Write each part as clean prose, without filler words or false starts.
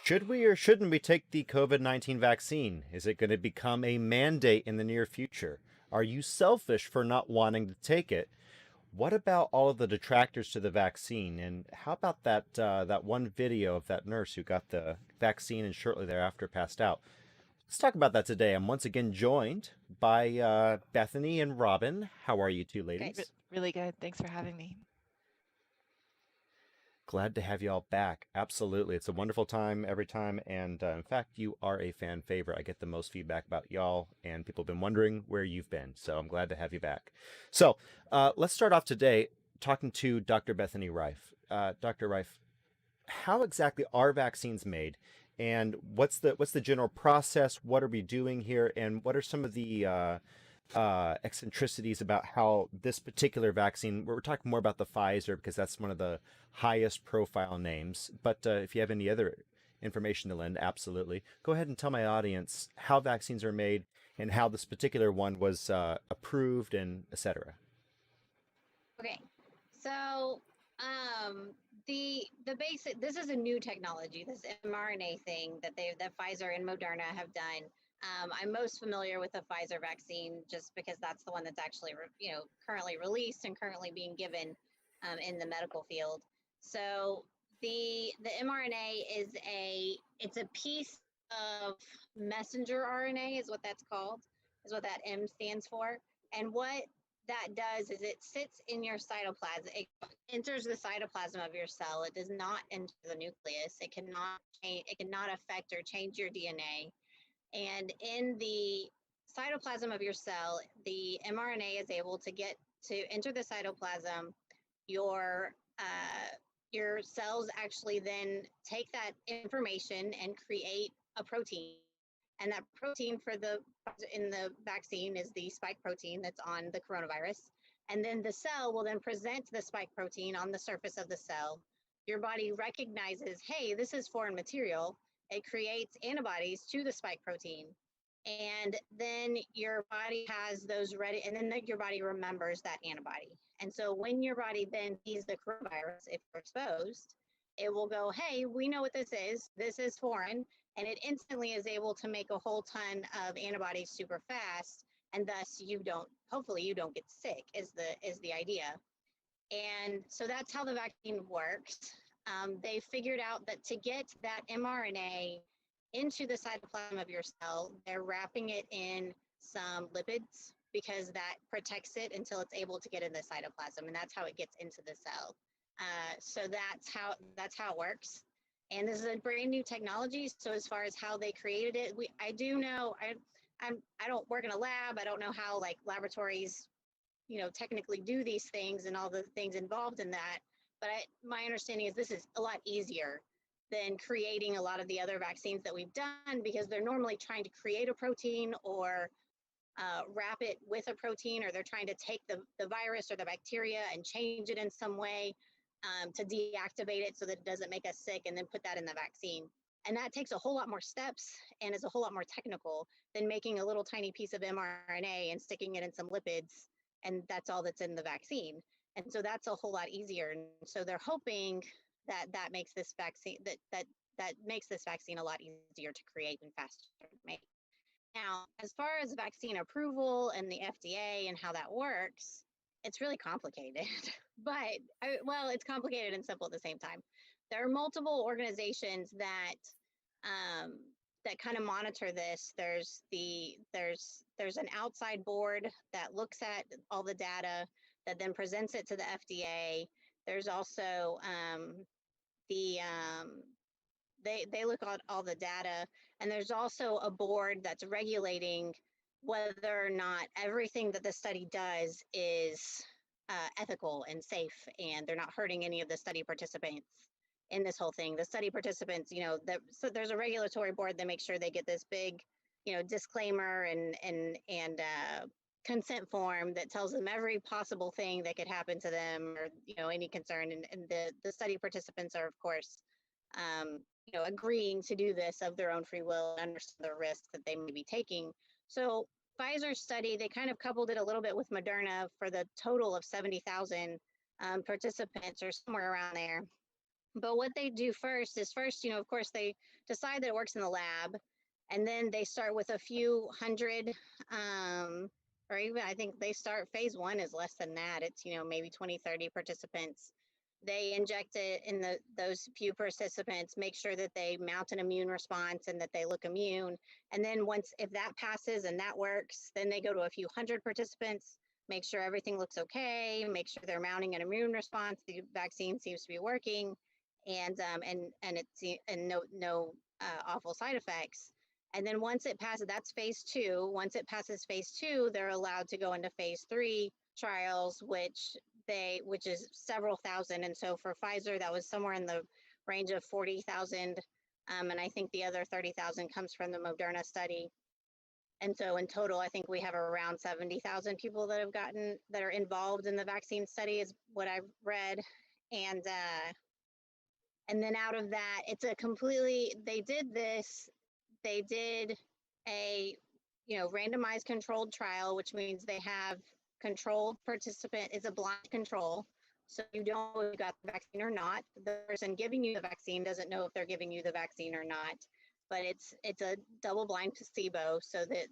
Should we or shouldn't we take the COVID-19 vaccine? Is it going to become a mandate in the near future? Are you selfish for not wanting to take it? What about all of the detractors to the vaccine? And how about that one video of that nurse who got the vaccine and shortly thereafter passed out? Let's talk about that today. I'm once again joined by Bethany and Robin. How are you two Great. ladies? Really good. Thanks for having me. Glad to have you all back. Absolutely. It's a wonderful time every time. And in fact, you are a fan favorite. I get the most feedback about y'all, and people have been wondering where you've been. So I'm glad to have you back. So let's start off today talking to Dr. Bethany Reif. Dr. Reif, how exactly are vaccines made? And what's the general process? What are we doing here? And what are some of the eccentricities about how this particular vaccine, we're talking more about the Pfizer because that's one of the highest profile names. But if you have any other information to lend, absolutely. Go ahead and tell my audience how vaccines are made and how this particular one was approved and etc. Okay, so um, the basic this is a new technology, this mRNA thing that Pfizer and Moderna have done. I'm most familiar with the Pfizer vaccine just because that's the one that's actually currently released and currently being given in the medical field. So the mRNA it's a piece of messenger RNA is what that's called, is what that M stands for. And what that does is it sits in your cytoplasm. It enters the cytoplasm of your cell. It does not enter the nucleus. It cannot change, it cannot affect or change your DNA. And in the cytoplasm of your cell, the mRNA is able to get to enter the cytoplasm. Your your cells actually then take that information and create a protein, and that protein for the in the vaccine is the spike protein that's on the coronavirus. And then the cell will then present the spike protein on the surface of the cell. Your body recognizes, hey, this is foreign material. It creates antibodies to the spike protein. And then your body has those ready, and then your body remembers that antibody. And so when your body then sees the coronavirus, if you're exposed, it will go, hey, we know what this is. This is foreign, and it instantly is able to make a whole ton of antibodies super fast, and thus hopefully you don't get sick is the idea. And so that's how the vaccine works. They figured out that to get that mRNA into the cytoplasm of your cell, they're wrapping it in some lipids because that protects it until it's able to get in the cytoplasm, and that's how it gets into the cell. So that's how it works. And this is a brand new technology. So as far as how they created it, I do know I don't work in a lab. I don't know how like laboratories, technically do these things and all the things involved in that. But my understanding is this is a lot easier than creating a lot of the other vaccines that we've done, because they're normally trying to create a protein or wrap it with a protein, or they're trying to take the virus or the bacteria and change it in some way to deactivate it so that it doesn't make us sick, and then put that in the vaccine. And that takes a whole lot more steps and is a whole lot more technical than making a little tiny piece of mRNA and sticking it in some lipids, and that's all that's in the vaccine. And so that's a whole lot easier. And so they're hoping that makes this vaccine that makes this vaccine a lot easier to create and faster to make. Now, as far as vaccine approval and the FDA and how that works, it's really complicated. But well, it's complicated and simple at the same time. There are multiple organizations that kind of monitor this. There's an outside board that looks at all the data that then presents it to the FDA. There's also the they look at all the data, and there's also a board that's regulating whether or not everything that the study does is ethical and safe, and they're not hurting any of the study participants in this whole thing. The study participants, so there's a regulatory board that makes sure they get this big, disclaimer and consent form that tells them every possible thing that could happen to them, or any concern. And the study participants are, of course, agreeing to do this of their own free will and understand the risks that they may be taking. So Pfizer's study, they kind of coupled it a little bit with Moderna for the total of 70,000 participants or somewhere around there. But what they do first is of course, they decide that it works in the lab, and then they start with a few hundred, or even I think they start phase one is less than that. It's, maybe 20, 30 participants. They inject it in those few participants, make sure that they mount an immune response and that they look immune. And then if that passes and that works, then they go to a few hundred participants, make sure everything looks okay, make sure they're mounting an immune response, the vaccine seems to be working, and it's and awful side effects. And then once it passes, that's phase two. Once it passes phase two, they're allowed to go into phase three trials, which is several thousand. And so for Pfizer, that was somewhere in the range of 40,000. And I think the other 30,000 comes from the Moderna study. And so in total, I think we have around 70,000 people that are involved in the vaccine study, is what I've read. And then out of that, they did a, randomized controlled trial, which means they have controlled participant is a blind control. So you don't know if you got the vaccine or not. The person giving you the vaccine doesn't know if they're giving you the vaccine or not, but it's a double blind placebo, so that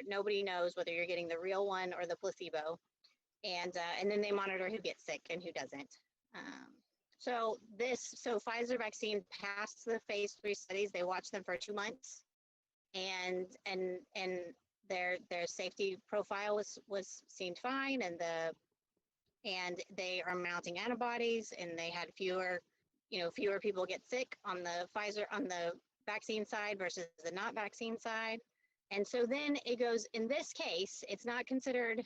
nobody knows whether you're getting the real one or the placebo. And then they monitor who gets sick and who doesn't. Um, so Pfizer vaccine passed the phase three studies. They watched them for 2 months, and their safety profile was seemed fine, and they are mounting antibodies, and they had fewer people get sick on the vaccine side versus the not vaccine side. And so then it goes, in this case, it's not considered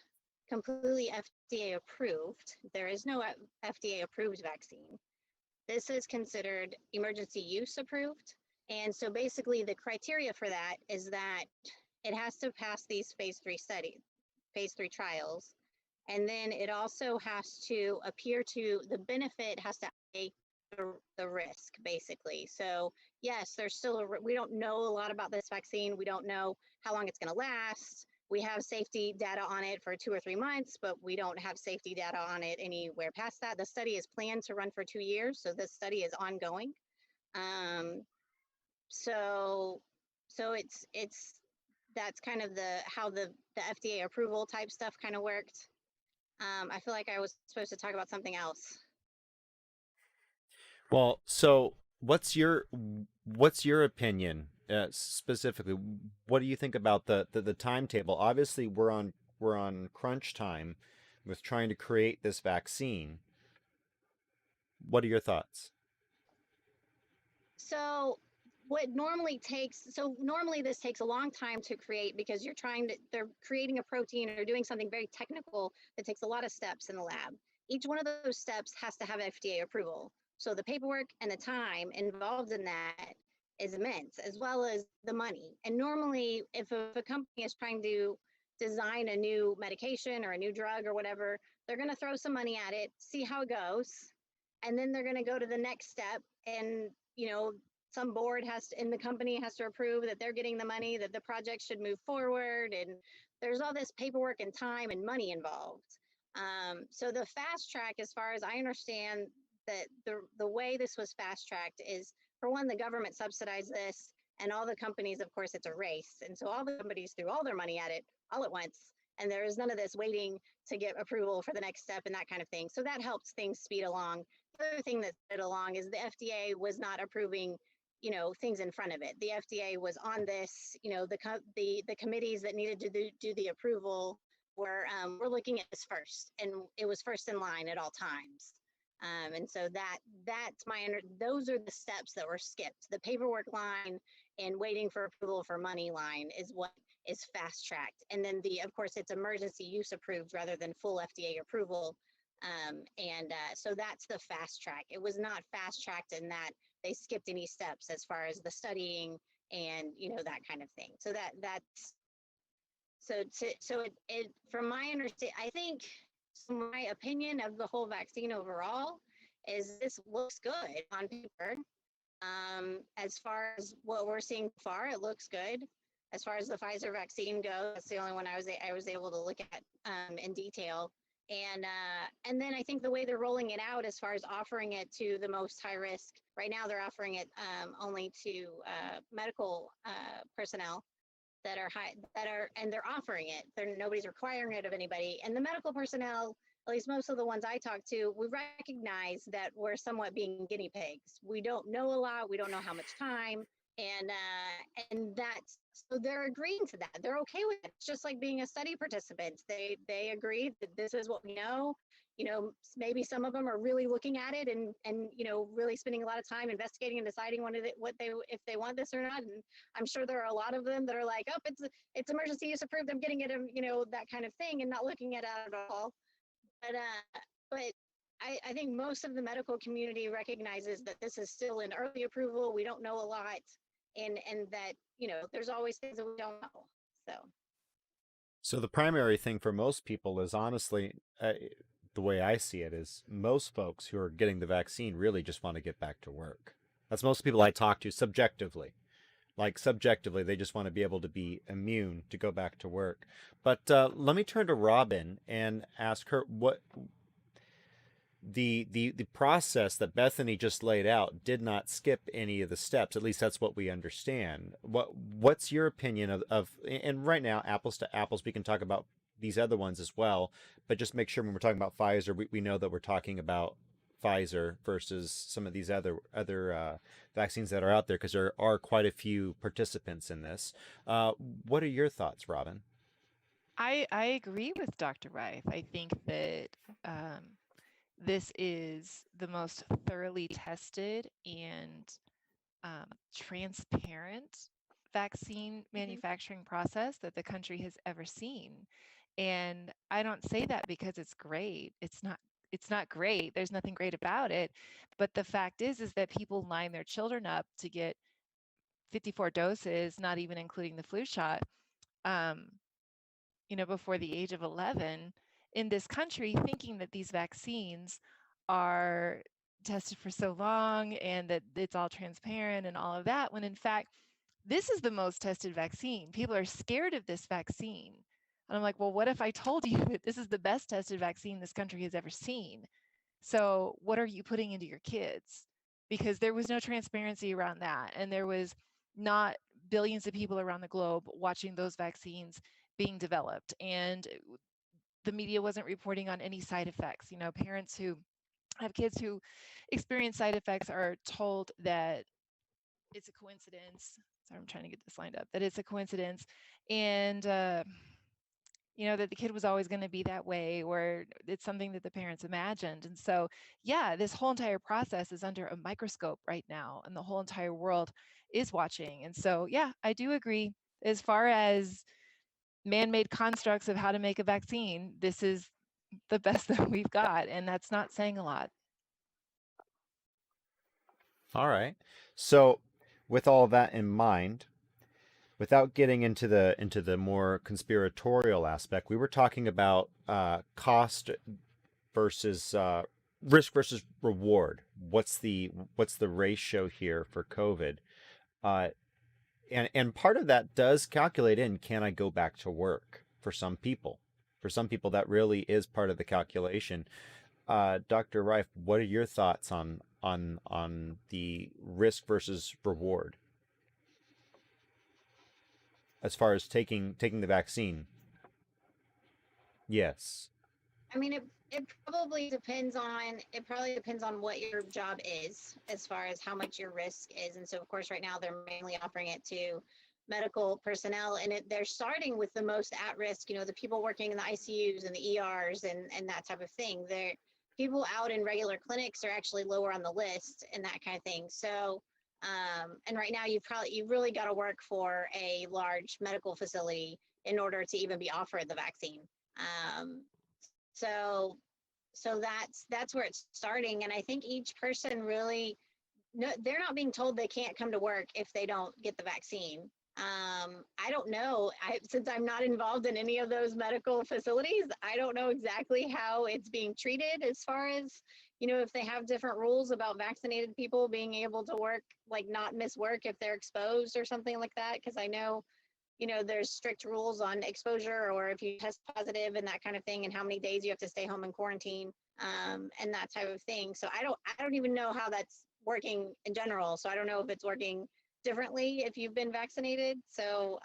completely FDA approved. There is no FDA approved vaccine. This is considered emergency use approved. And so basically the criteria for that is that it has to pass these phase three trials. And then it also has to the benefit has to outweigh the risk, basically. So yes, there's still we don't know a lot about this vaccine. We don't know how long it's going to last. We have safety data on it for 2 or 3 months, but we don't have safety data on it anywhere past that. The study is planned to run for 2 years, so this study is ongoing. So that's kind of how the FDA approval type stuff kind of worked. I feel like I was supposed to talk about something else. Well, so what's your opinion specifically? What do you think about the timetable? Obviously, we're on crunch time with trying to create this vaccine. What are your thoughts? So normally this takes a long time to create, because they're creating a protein or doing something very technical that takes a lot of steps in the lab. Each one of those steps has to have FDA approval. So the paperwork and the time involved in that is immense, as well as the money. And normally, if a company is trying to design a new medication or a new drug or whatever, they're going to throw some money at it, see how it goes, and then they're going to go to the next step. And some board in the company has to approve that they're getting the money, that the project should move forward, and there's all this paperwork and time and money involved. So the fast track, as far as I understand, that the way this was fast tracked is, for one, the government subsidized this, and all the companies, of course, it's a race, and so all the companies threw all their money at it all at once, and there is none of this waiting to get approval for the next step and that kind of thing. So that helps things speed along. The other thing that sped along is the FDA was not approving things in front of it. The FDA was on this, the committees that needed to do the approval were looking at this first, and it was first in line at all times. And so those are the steps that were skipped. The paperwork line and waiting for approval for money line is what is fast tracked. And then of course, it's emergency use approved rather than full FDA approval. So that's the fast track. It was not fast tracked in that they skipped any steps as far as the studying and that kind of thing. So from my understanding, I think, my opinion of the whole vaccine overall is this looks good on paper. As far as what we're seeing far, it looks good. As far as the Pfizer vaccine goes, that's the only one I was able to look at in detail. And then I think the way they're rolling it out, as far as offering it to the most high risk, right now they're offering it only to medical personnel that are high, and they're offering it. Nobody's requiring it of anybody. And the medical personnel, at least most of the ones I talk to, we recognize that we're somewhat being guinea pigs. We don't know a lot. We don't know how much time, and that's, so they're agreeing to that. They're okay with it. It's just like being a study participant. They agree that this is what we know. Maybe some of them are really looking at it and really spending a lot of time investigating and deciding what they if they want this or not. And I'm sure there are a lot of them that are like, oh, it's emergency use approved, I'm getting it, that kind of thing, and not looking at it at all. But I think most of the medical community recognizes that this is still an early approval. We don't know a lot, and that there's always things that we don't know. So So the primary thing for most people is honestly, the way I see it is most folks who are getting the vaccine really just want to get back to work. That's most people I talk to subjectively. Like subjectively, they just want to be able to be immune to go back to work. But let me turn to Robin and ask her what the process that Bethany just laid out did not skip any of the steps. At least that's what we understand. What's your opinion of and right now, apples to apples, we can talk about these other ones as well, but just make sure when we're talking about Pfizer, we know that we're talking about Pfizer versus some of these other vaccines that are out there, because there are quite a few participants in this. What are your thoughts, Robin? I agree with Dr. Rife. I think that um, this is the most thoroughly tested and transparent vaccine mhm. manufacturing process that the country has ever seen. And I don't say that because it's great. It's not great. There's nothing great about it. But the fact is that people line their children up to get 54 doses, not even including the flu shot. Um, before the age of 11 in this country, thinking that these vaccines are tested for so long and that it's all transparent and all of that, when in fact, this is the most tested vaccine. People are scared of this vaccine. And I'm like, well, what if I told you that this is the best tested vaccine this country has ever seen? So, what are you putting into your kids? Because there was no transparency around that. And there was not billions of people around the globe watching those vaccines being developed. And the media wasn't reporting on any side effects. Parents who have kids who experience side effects are told that it's a coincidence. Sorry, I'm trying to get this lined up. That it's a coincidence. And, that the kid was always going to be that way, or it's something that the parents imagined. And so, yeah, this whole entire process is under a microscope right now, and the whole entire world is watching. And so, yeah, I do agree. As far as man made constructs of how to make a vaccine, this is the best that we've got. And that's not saying a lot. All right. So, with all that in mind, without getting into the more conspiratorial aspect, we were talking about cost versus risk versus reward. What's the ratio here for COVID? Uh, and part of that does calculate in, can I go back to work for some people? For some people, that really is part of the calculation. Dr. Rife, what are your thoughts on the risk versus reward as far as taking the vaccine? Yes. I mean, it probably depends on what your job is, as far as how much your risk is. And so, of course, right now they're mainly offering it to medical personnel, and they're starting with the most at risk. The people working in the ICUs and the ERs and that type of thing. They're People out in regular clinics are actually lower on the list and that kind of thing. So, and right now you really got to work for a large medical facility in order to even be offered the vaccine. Um, so that's where it's starting. And I think each person really, no, they're not being told they can't come to work if they don't get the vaccine. I don't know. Since I'm not involved in any of those medical facilities, I don't know exactly how it's being treated, as far as, if they have different rules about vaccinated people being able to work, like not miss work if they're exposed or something like that. Because I know there's strict rules on exposure, or if you test positive and that kind of thing, and how many days you have to stay home in quarantine, and that type of thing. So I don't even know how that's working in general. So I don't know if it's working differently if you've been vaccinated. So,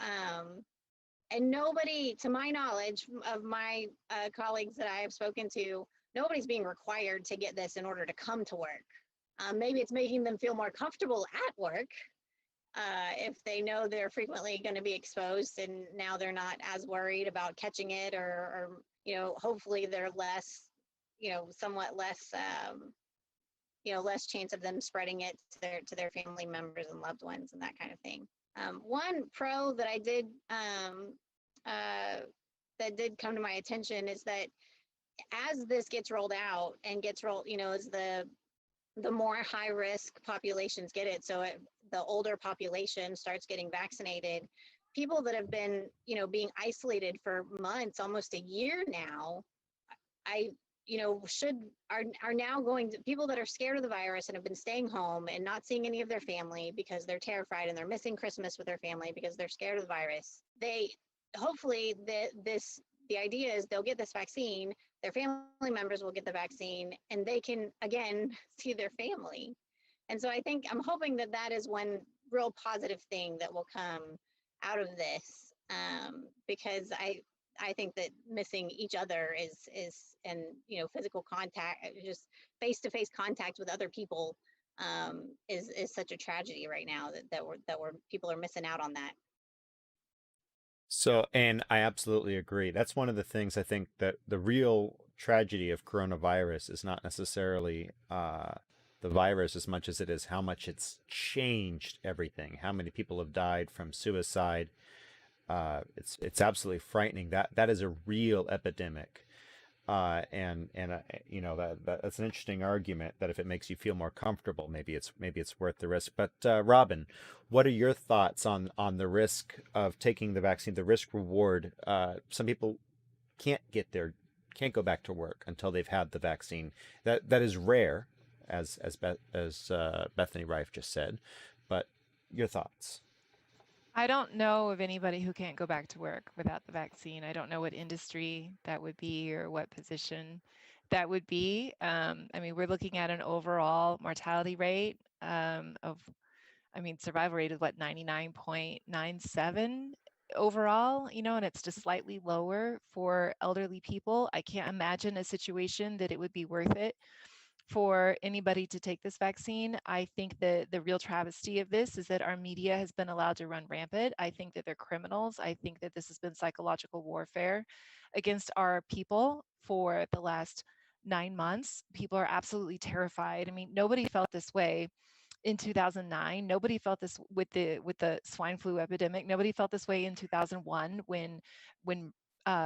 and nobody, to my knowledge, of my colleagues that I have spoken to, nobody's being required to get this in order to come to work. Maybe it's making them feel more comfortable at work, if they know they're frequently going to be exposed, and now they're not as worried about catching it, or hopefully they're less, somewhat less, less chance of them spreading it to their family members and loved ones and that kind of thing. One pro that I did that did come to my attention is that as this gets rolled out and gets rolled, as the more high risk populations get it, so the older population starts getting vaccinated, people that have been, being isolated for months, almost a year now, are now going to, people that are scared of the virus and have been staying home and not seeing any of their family because they're terrified, and they're missing Christmas with their family because they're scared of the virus. They hopefully the idea is they'll get this vaccine, their family members will get the vaccine, and they can again see their family. And so I'm hoping that is one real positive thing that will come out of this, because I think that missing each other and physical contact, just face-to-face contact with other people, is such a tragedy right now that people are missing out on that. So, and I absolutely agree. That's one of the things I think that the real tragedy of coronavirus is not necessarily the virus as much as it is how much it's changed everything, how many people have died from suicide. It's absolutely frightening. That is a real epidemic. And that's an interesting argument that if it makes you feel more comfortable, maybe it's worth the risk. But Robin, what are your thoughts on the risk of taking the vaccine, the risk reward? Some people can't go back to work until they've had the vaccine. That is rare, as Bethany Rife just said. But your thoughts? I don't know of anybody who can't go back to work without the vaccine. I don't know what industry that would be or what position that would be. We're looking at an overall mortality rate survival rate is 99.97 overall, and it's just slightly lower for elderly people. I can't imagine a situation that it would be worth it for anybody to take this vaccine. I think that the real travesty of this is that our media has been allowed to run rampant. I think that they're criminals. I think that this has been psychological warfare against our people for the last 9 months. People are absolutely terrified. Nobody felt this way in 2009. Nobody felt this with the swine flu epidemic. Nobody felt this way in 2001 when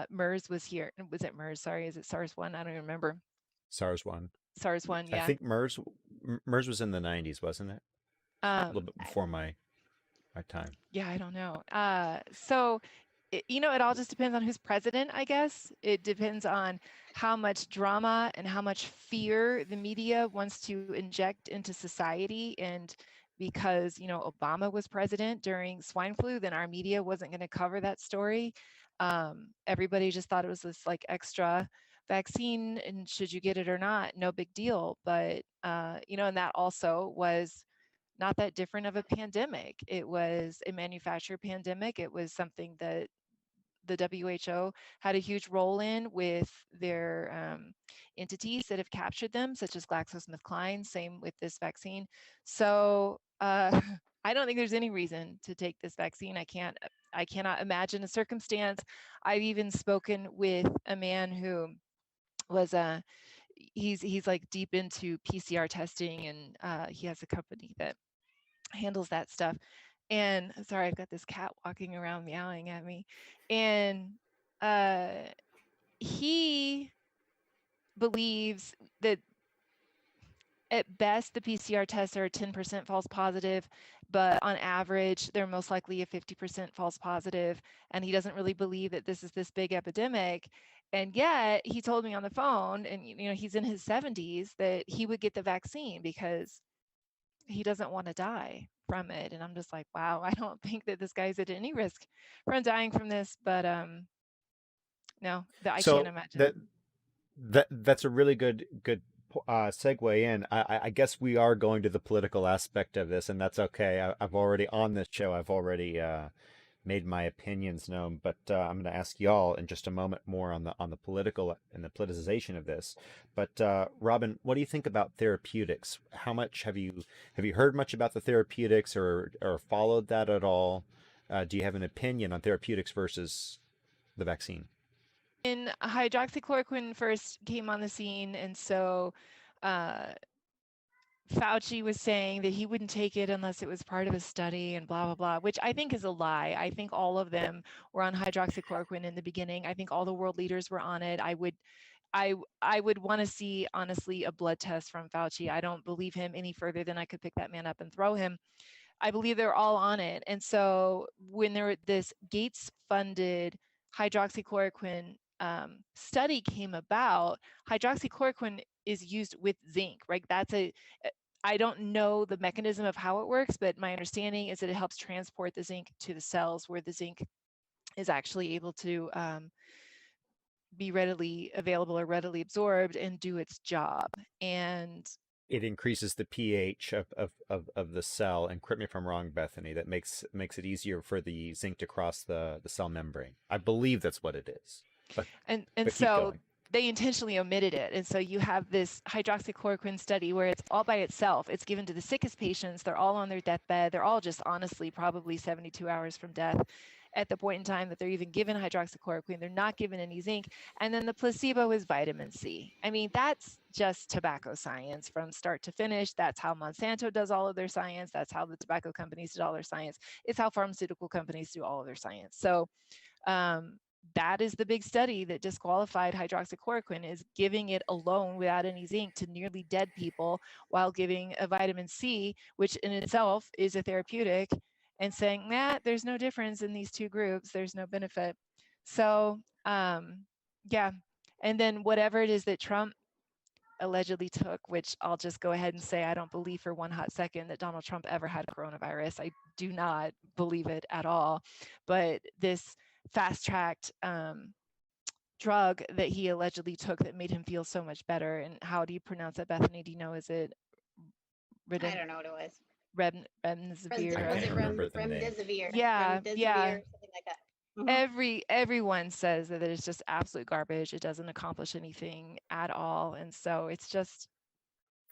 MERS was here. Was it MERS? Sorry, is it SARS-1? I don't even remember. SARS-1. SARS-1, yeah. I think MERS was in the 90s, wasn't it? A little bit before my time. Yeah, I don't know. So it all just depends on who's president, I guess. It depends on how much drama and how much fear the media wants to inject into society. And because, Obama was president during swine flu, then our media wasn't going to cover that story. Everybody just thought it was this extra vaccine, and should you get it or not, no big deal. But, and that also was not that different of a pandemic. It was a manufactured pandemic. It was something that the WHO had a huge role in with their entities that have captured them, such as GlaxoSmithKline, same with this vaccine. So I don't think there's any reason to take this vaccine. I cannot imagine a circumstance. I've even spoken with a man who was he's like deep into PCR testing, and he has a company that handles that stuff. And sorry, I've got this cat walking around meowing at me. And he believes that at best the PCR tests are 10% false positive, but on average they're most likely a 50% false positive. And he doesn't really believe that this is this big epidemic. And yet he told me on the phone, and he's in his 70s, that he would get the vaccine because he doesn't want to die. from it. And I'm just like, wow, I don't think that this guy's at any risk from dying from this. But no, I can't So that imagine. that's a really good segue in. I guess we are going to the political aspect of this, and that's okay. I've already on this show. I've already made my opinions known, but I'm going to ask y'all in just a moment more on the political and the politicization of this. But Robin, what do you think about therapeutics? How much have you heard much about the therapeutics or followed that at all? Do you have an opinion on therapeutics versus the vaccine? When hydroxychloroquine first came on the scene, and so uh, Fauci was saying that he wouldn't take it unless it was part of a study and blah, blah, blah, which I think is a lie. I think all of them were on hydroxychloroquine in the beginning. I think all the world leaders were on it. I would want to see, honestly, a blood test from Fauci. I don't believe him any further than I could pick that man up and throw him. I believe they're all on it. And so when this Gates funded hydroxychloroquine study came about, hydroxychloroquine is used with zinc, right? I don't know the mechanism of how it works, but my understanding is that it helps transport the zinc to the cells where the zinc is actually able to be readily available or readily absorbed and do its job. And It increases the pH of the cell, and correct me if I'm wrong, Bethany, that makes it easier for the zinc to cross the cell membrane. I believe that's what it is. But and but keep so going. they intentionally omitted it. And so you have this hydroxychloroquine study where it's all by itself. It's given to the sickest patients. They're all on their deathbed. They're all just honestly probably 72 hours from death at the point in time that they're even given hydroxychloroquine. They're not given any zinc. And then the placebo is vitamin C. I mean, that's just tobacco science from start to finish. That's how Monsanto does all of their science. That's how the tobacco companies did all their science. It's how pharmaceutical companies do all of their science. So that is the big study that disqualified hydroxychloroquine, is giving it alone without any zinc to nearly dead people while giving a vitamin C, which in itself is a therapeutic, and saying, nah, there's no difference in these two groups. There's no benefit. So yeah. And then whatever it is that Trump allegedly took, which I'll just go ahead and say I don't believe for one hot second that Donald Trump ever had coronavirus. I do not believe it at all. But this fast-tracked drug that he allegedly took that made him feel so much better. And how do you pronounce it, Bethany? Do you know? Is it I don't know what it was. I Remdesivir? Was can't it remember the name. remdesivir? Yeah, yeah. Remdesivir, something like that. Mhm. Everyone says that it's just absolute garbage. It doesn't accomplish anything at all. And so it's just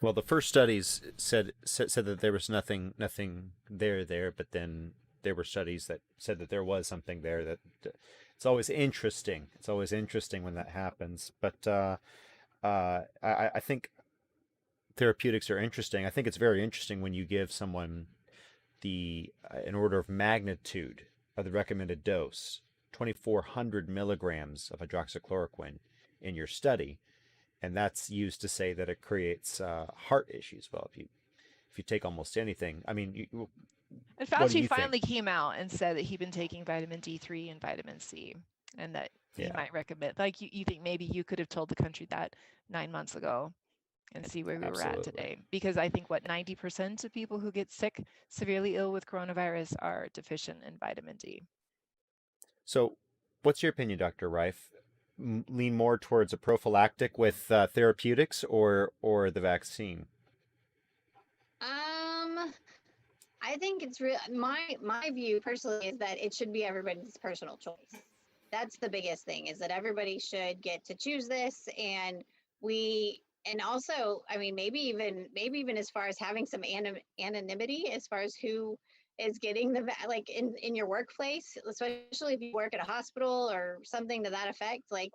Well, the first studies said that there was nothing there, but then there were studies that said that there was something there. That it's always interesting. It's always interesting when that happens. But I think therapeutics are interesting. I think it's very interesting when you give someone the an order of magnitude of the recommended dose, 2,400 milligrams of hydroxychloroquine in your study, and that's used to say that it creates heart issues. Well, if you take almost anything, I mean, And what do Fauci you think? finally came out and said that he'd been taking vitamin D3 and vitamin C, and that he Yeah, might recommend. Like you think maybe you could have told the country that 9 months ago and see where we were at absolutely. today. Because I think what 90% of people who get sick, severely ill with coronavirus, are deficient in vitamin D. So, what's your opinion, Dr. Reif? Lean more towards a prophylactic with therapeutics or the vaccine? Um, I think it's real. My view personally is that it should be everybody's personal choice. That's the biggest thing, is that everybody should get to choose this, and and also, I mean, maybe even as far as having some anonymity as far as who is getting like in your workplace, especially if you work at a hospital or something to that effect. Like,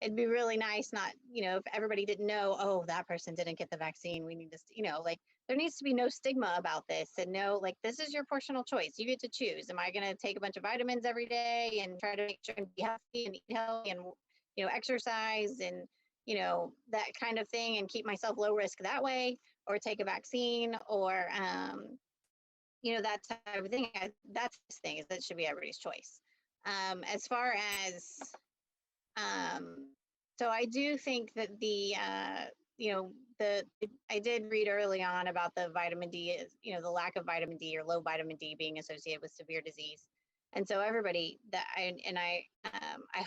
it'd be really nice, not, if everybody didn't know, oh, that person didn't get the vaccine, we need to, like, there needs to be no stigma about this, and no, like, this is your personal choice. You get to choose. Am I going to take a bunch of vitamins every day and try to make sure and be healthy and eat healthy and, exercise and, that kind of thing, and keep myself low risk that way, or take a vaccine, or, that type of thing. That's the thing, is that it should be everybody's choice. As far as, so I do think that the I did read early on about the vitamin D is, the lack of vitamin D or low vitamin D being associated with severe disease. And so everybody that I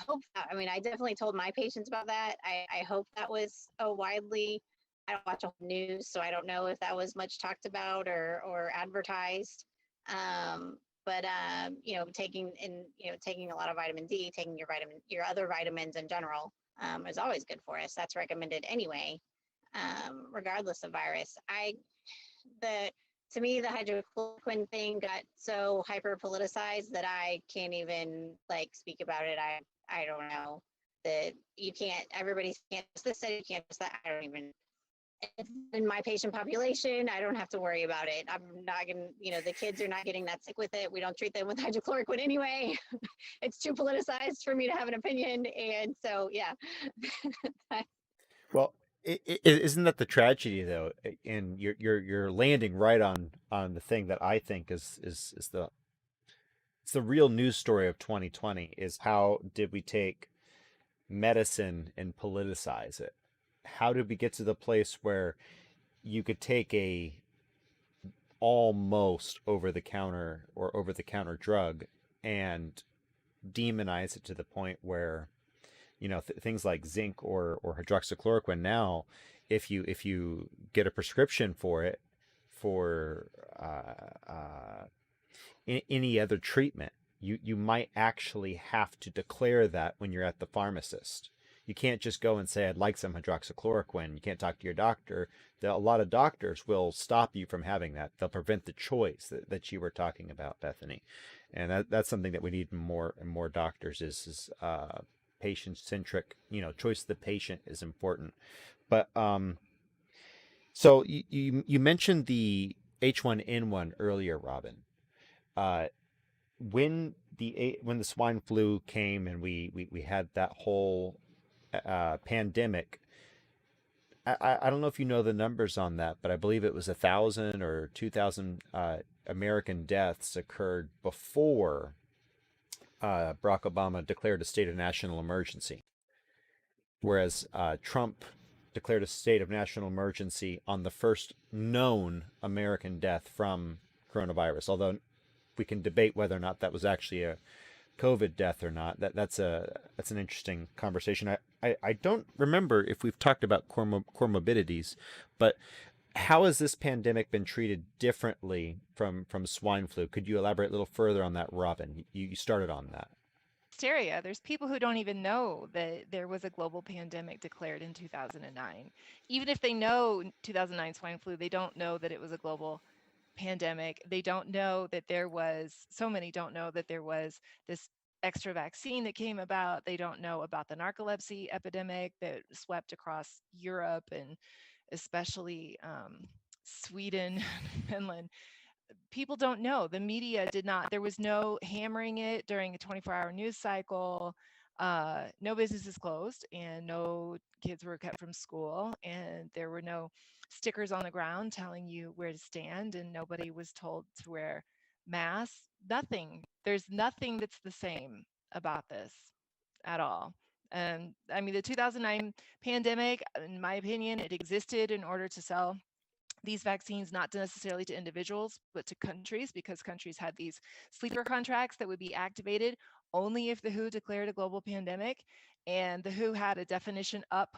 hope that, I mean, I definitely told my patients about that. I hope that was widely, I don't watch news, so I don't know if that was much talked about or advertised. But taking a lot of vitamin D, taking your other vitamins in general, is always good for us. That's recommended anyway, regardless of virus. The to me, the hydrochloroquine thing got so hyper politicized that I can't even like speak about it. I don't know that you can't. Everybody can't just this study, you can't just that. I don't even. It's in my patient population. I don't have to worry about it. I'm not gonna. The kids are not getting that sick with it. We don't treat them with hydrochloroquine anyway. It's too politicized for me to have an opinion, and so yeah. Well, isn't that the tragedy though? And you're landing right on the thing that I think is the it's the real news story of 2020 is how did we take medicine and politicize it? How did we get to the place where you could take a almost over the counter drug and demonize it to the point where things like zinc or hydroxychloroquine now, if you get a prescription for it for any other treatment, you might actually have to declare that when you're at the pharmacist. You can't just go and say, I'd like some hydroxychloroquine. You can't talk to your doctor. A lot of doctors will stop you from having that. They'll prevent the choice that you were talking about, Bethany. And that's something that we need more and more doctors is patient centric. Choice of the patient is important. But so you mentioned the H1N1 earlier, Robin. Uh, when the swine flu came and we had that whole pandemic, I don't know if you know the numbers on that, but I believe it was 1,000 or 2,000 American deaths occurred before Barack Obama declared a state of national emergency, whereas Trump declared a state of national emergency on the first known American death from coronavirus. Although we can debate whether or not that was actually a COVID death or not. That's an interesting conversation. I don't remember if we've talked about comorbidities, but how has this pandemic been treated differently from swine flu? Could you elaborate a little further on that, Robin? You started on that. Hysteria. There's people who don't even know that there was a global pandemic declared in 2009. Even if they know 2009 swine flu, they don't know that it was a global pandemic. They don't know that so many don't know that there was this extra vaccine that came about. They don't know about the narcolepsy epidemic that swept across Europe and especially Sweden, Finland. People don't know. The media did not. There was no hammering it during a 24-hour news cycle. No businesses closed and no kids were kept from school, and there were no stickers on the ground telling you where to stand, and nobody was told to wear masks. Nothing. There's nothing that's the same about this at all. And I mean, the 2009 pandemic, in my opinion, it existed in order to sell these vaccines not necessarily to individuals, but to countries, because countries had these sleeper contracts that would be activated only if the WHO declared a global pandemic. And the WHO had a definition up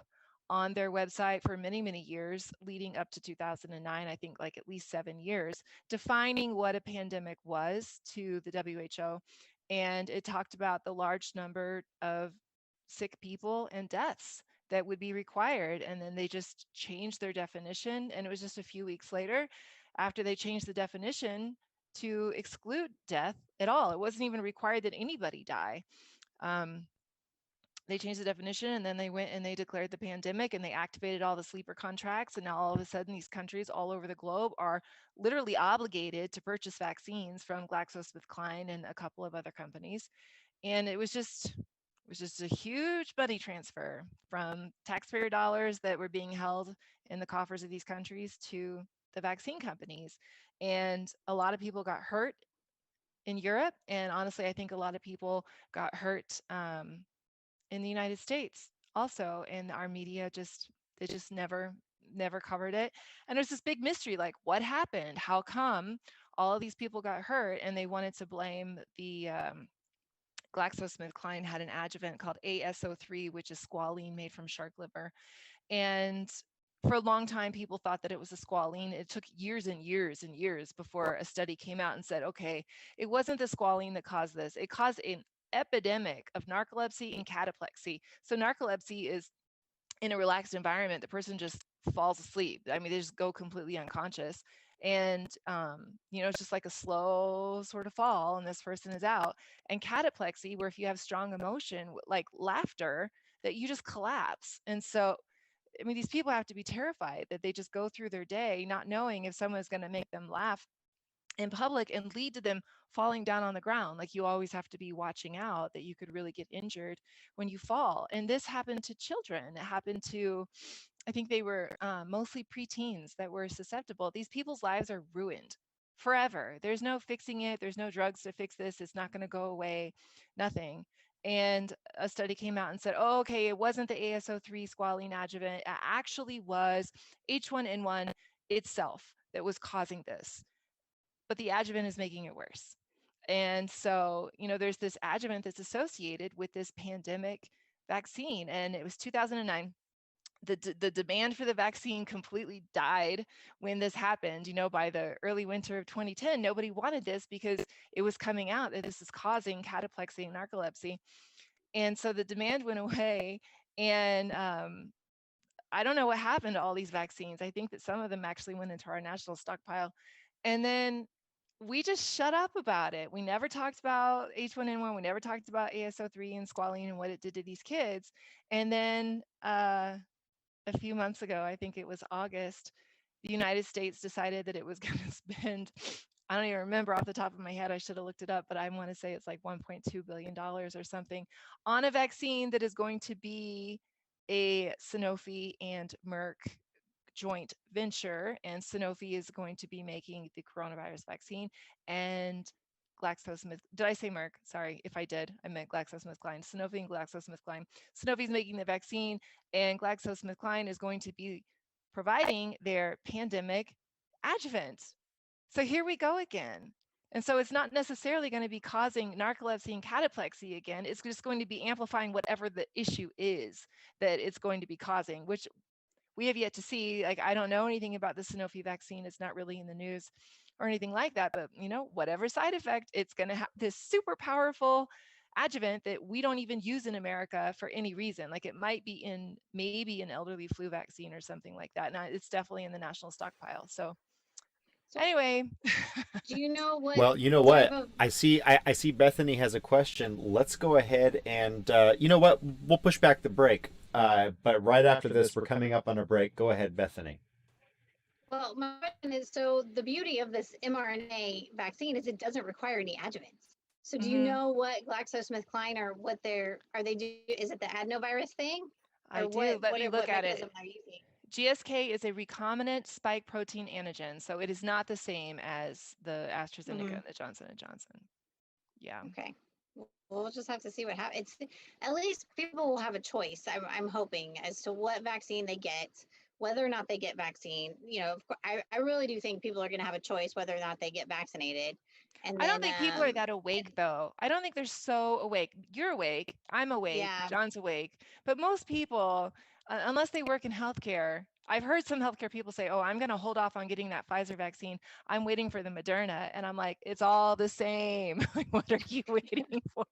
on their website for many, many years leading up to 2009, I think like at least 7 years, defining what a pandemic was to the WHO. And it talked about the large number of sick people and deaths that would be required. And then they just changed their definition. And it was just a few weeks later after they changed the definition to exclude death at all. It wasn't even required that anybody die. Um, they changed the definition and then they went and they declared the pandemic and they activated all the sleeper contracts. And now all of a sudden, these countries all over the globe are literally obligated to purchase vaccines from GlaxoSmithKline and a couple of other companies. And it was just a huge money transfer from taxpayer dollars that were being held in the coffers of these countries to the vaccine companies. And a lot of people got hurt in Europe. And honestly, I think a lot of people got hurt in the United States also. And our media just They just never covered it. And there's this big mystery, like what happened? How come all of these people got hurt? And they wanted to blame the GlaxoSmithKline had an adjuvant called ASO3, which is squalene made from shark liver. And for a long time, people thought that it was a squalene. It took years and years and years before a study came out and said, okay, it wasn't the squalene that caused this. It caused an epidemic of narcolepsy and cataplexy. So narcolepsy is in a relaxed environment, the person just falls asleep. I mean, they just go completely unconscious. And, it's just like a slow sort of fall, and this person is out. And cataplexy, where if you have strong emotion, like laughter, that you just collapse. And so, I mean, these people have to be terrified that they just go through their day not knowing if someone's going to make them laugh in public and lead to them falling down on the ground. Like you always have to be watching out that you could really get injured when you fall. And this happened to children. It happened to, I think they were mostly preteens that were susceptible. These people's lives are ruined forever. There's no fixing it. There's no drugs to fix this. It's not going to go away, nothing. And a study came out and said, oh, okay, it wasn't the ASO3 squalene adjuvant. It actually was H1N1 itself that was causing this, but the adjuvant is making it worse. And so, there's this adjuvant that's associated with this pandemic vaccine. And it was 2009. The demand for the vaccine completely died when this happened. By the early winter of 2010, nobody wanted this because it was coming out that this is causing cataplexy and narcolepsy. And so the demand went away. And I don't know what happened to all these vaccines. I think that some of them actually went into our national stockpile. And then we just shut up about it. We never talked about H1N1. We never talked about ASO3 and squalene and what it did to these kids. And then a few months ago, I think it was August, the United States decided that it was going to spend, I don't even remember off the top of my head, I should have looked it up, but I want to say it's like $1.2 billion or something on a vaccine that is going to be a Sanofi and Merck joint venture, and Sanofi is going to be making the coronavirus vaccine, and GlaxoSmith, did I say Merck? Sorry, if I did, I meant GlaxoSmithKline. Sanofi and GlaxoSmithKline. Sanofi is making the vaccine, and GlaxoSmithKline is going to be providing their pandemic adjuvant. So here we go again. And so it's not necessarily going to be causing narcolepsy and cataplexy again. It's just going to be amplifying whatever the issue is that it's going to be causing, which we have yet to see. Like, I don't know anything about the Sanofi vaccine. It's not really in the news or anything like that, but whatever side effect, it's going to have this super powerful adjuvant that we don't even use in America for any reason. Like it might be in maybe an elderly flu vaccine or something like that. Now it's definitely in the national stockpile. So anyway. Do you know what? Well, you know what? I see Bethany has a question. Let's go ahead and you know what? We'll push back the break. But right after this, we're coming up on a break. Go ahead, Bethany. Well, my question is, so the beauty of this mRNA vaccine is it doesn't require any adjuvants. So do you know what GlaxoSmithKline or what are they do? Is it the adenovirus thing? I do. Let me look at it. GSK is a recombinant spike protein antigen, so it is not the same as the AstraZeneca and the Johnson & Johnson. Yeah. Okay. We'll just have to see what happens. At least people will have a choice. I'm hoping as to what vaccine they get, whether or not they get vaccine. I really do think people are going to have a choice whether or not they get vaccinated. And I don't think people are that awake, though. I don't think they're so awake. You're awake. I'm awake. Yeah. John's awake. But most people, unless they work in healthcare, I've heard some healthcare people say, oh, I'm going to hold off on getting that Pfizer vaccine. I'm waiting for the Moderna. And I'm like, it's all the same. What are you waiting for?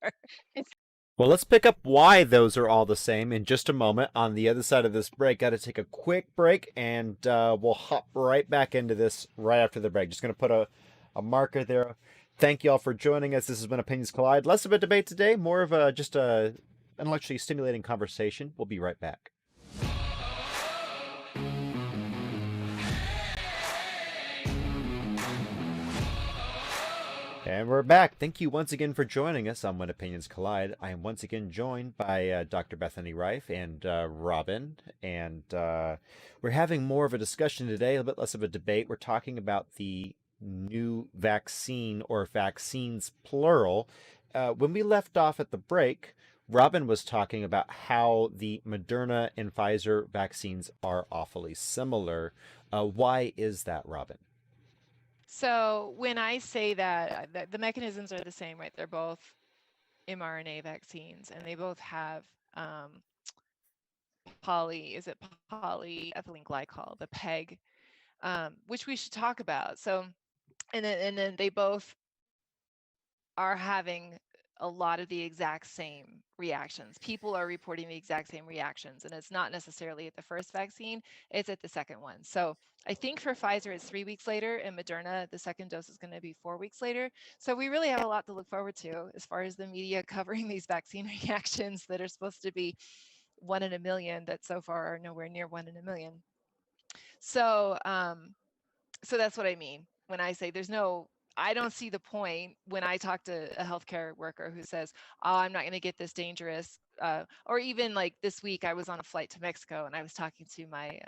Well, let's pick up why those are all the same in just a moment on the other side of this break. Got to take a quick break, and we'll hop right back into this right after the break. Just going to put a marker there. Thank you all for joining us. This has been Opinions Collide. Less of a debate today, more of just an intellectually stimulating conversation. We'll be right back. And we're back. Thank you once again for joining us on When Opinions Collide. I am once again joined by Dr. Bethany Reif and Robin, and we're having more of a discussion today, a bit less of a debate. We're talking about the new vaccine, or vaccines plural. When we left off at the break, Robin was talking about how the Moderna and Pfizer vaccines are awfully similar. Why is that, Robin? So when I say that, the mechanisms are the same, right? They're both mRNA vaccines, and they both have um, is it polyethylene glycol, the PEG, which we should talk about. So, and then they both are having a lot of the exact same reactions. People are reporting the exact same reactions, and it's not necessarily at the first vaccine, it's at the second one. So I think for Pfizer, it's 3 weeks later, and Moderna, the second dose is going to be 4 weeks later. So we really have a lot to look forward to as far as the media covering these vaccine reactions that are supposed to be 1 in a million, that so far are nowhere near 1 in a million. So, so that's what I mean when I say I don't see the point when I talk to a healthcare worker who says, "Oh, I'm not going to get this dangerous." Or even like this week, I was on a flight to Mexico and I was talking to my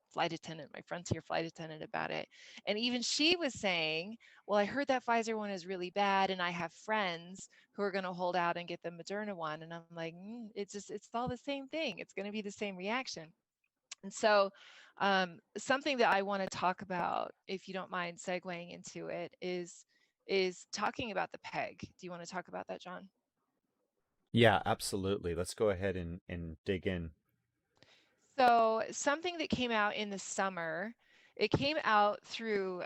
flight attendant, my Frontier flight attendant, about it. And even she was saying, "Well, I heard that Pfizer one is really bad, and I have friends who are going to hold out and get the Moderna one." And I'm like, it's all the same thing. It's going to be the same reaction. And so, something that I want to talk about, if you don't mind segueing into it, is talking about the peg. Do you want to talk about that, John? Yeah, absolutely. Let's go ahead and dig in. So, something that came out in the summer, it came out through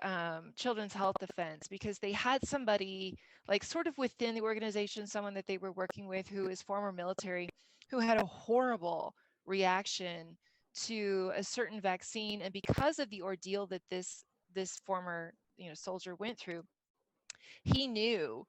Children's Health Defense, because they had somebody, like, sort of within the organization, someone that they were working with who is former military, who had a horrible reaction to a certain vaccine. And because of the ordeal that this former, soldier went through, he knew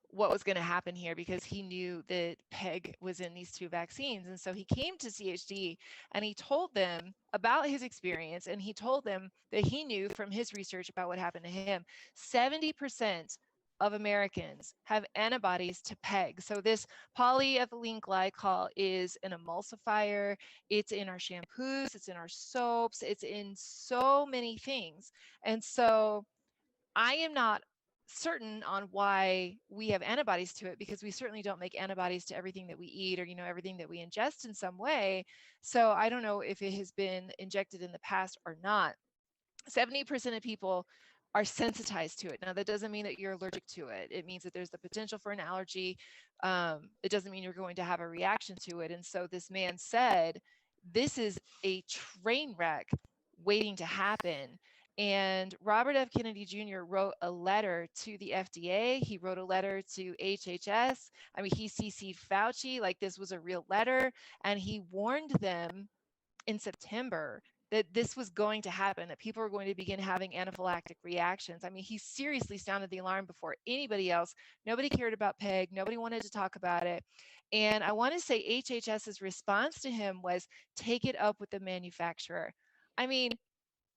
what was going to happen here, because he knew that PEG was in these two vaccines. And so he came to CHD and he told them about his experience. And he told them that he knew from his research about what happened to him, 70% of Americans have antibodies to PEG. So this polyethylene glycol is an emulsifier. It's in our shampoos, it's in our soaps, it's in so many things. And so I am not certain on why we have antibodies to it, because we certainly don't make antibodies to everything that we eat, or everything that we ingest in some way. So I don't know if it has been injected in the past or not. 70% of people are sensitized to it. Now, that doesn't mean that you're allergic to it. It means that there's the potential for an allergy. It doesn't mean you're going to have a reaction to it. And so this man said, this is a train wreck waiting to happen. And Robert F. Kennedy Jr. wrote a letter to the FDA. He wrote a letter to HHS. I mean, he CC'd Fauci, like this was a real letter. And he warned them in September that this was going to happen, that people were going to begin having anaphylactic reactions. I mean, he seriously sounded the alarm before anybody else. Nobody cared about PEG. Nobody wanted to talk about it. And I want to say HHS's response to him was, take it up with the manufacturer. I mean,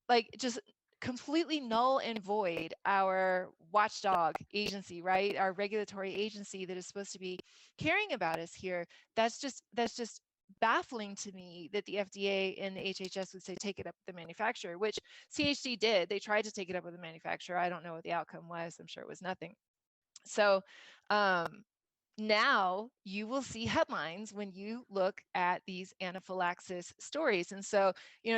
like, just completely null and void our watchdog agency, right? Our regulatory agency that is supposed to be caring about us here. That's just baffling to me that the FDA and the HHS would say take it up with the manufacturer, which CHD did. They tried to take it up with the manufacturer. I don't know what the outcome was. I'm sure it was nothing. So um, now you will see headlines when you look at these anaphylaxis stories. And so,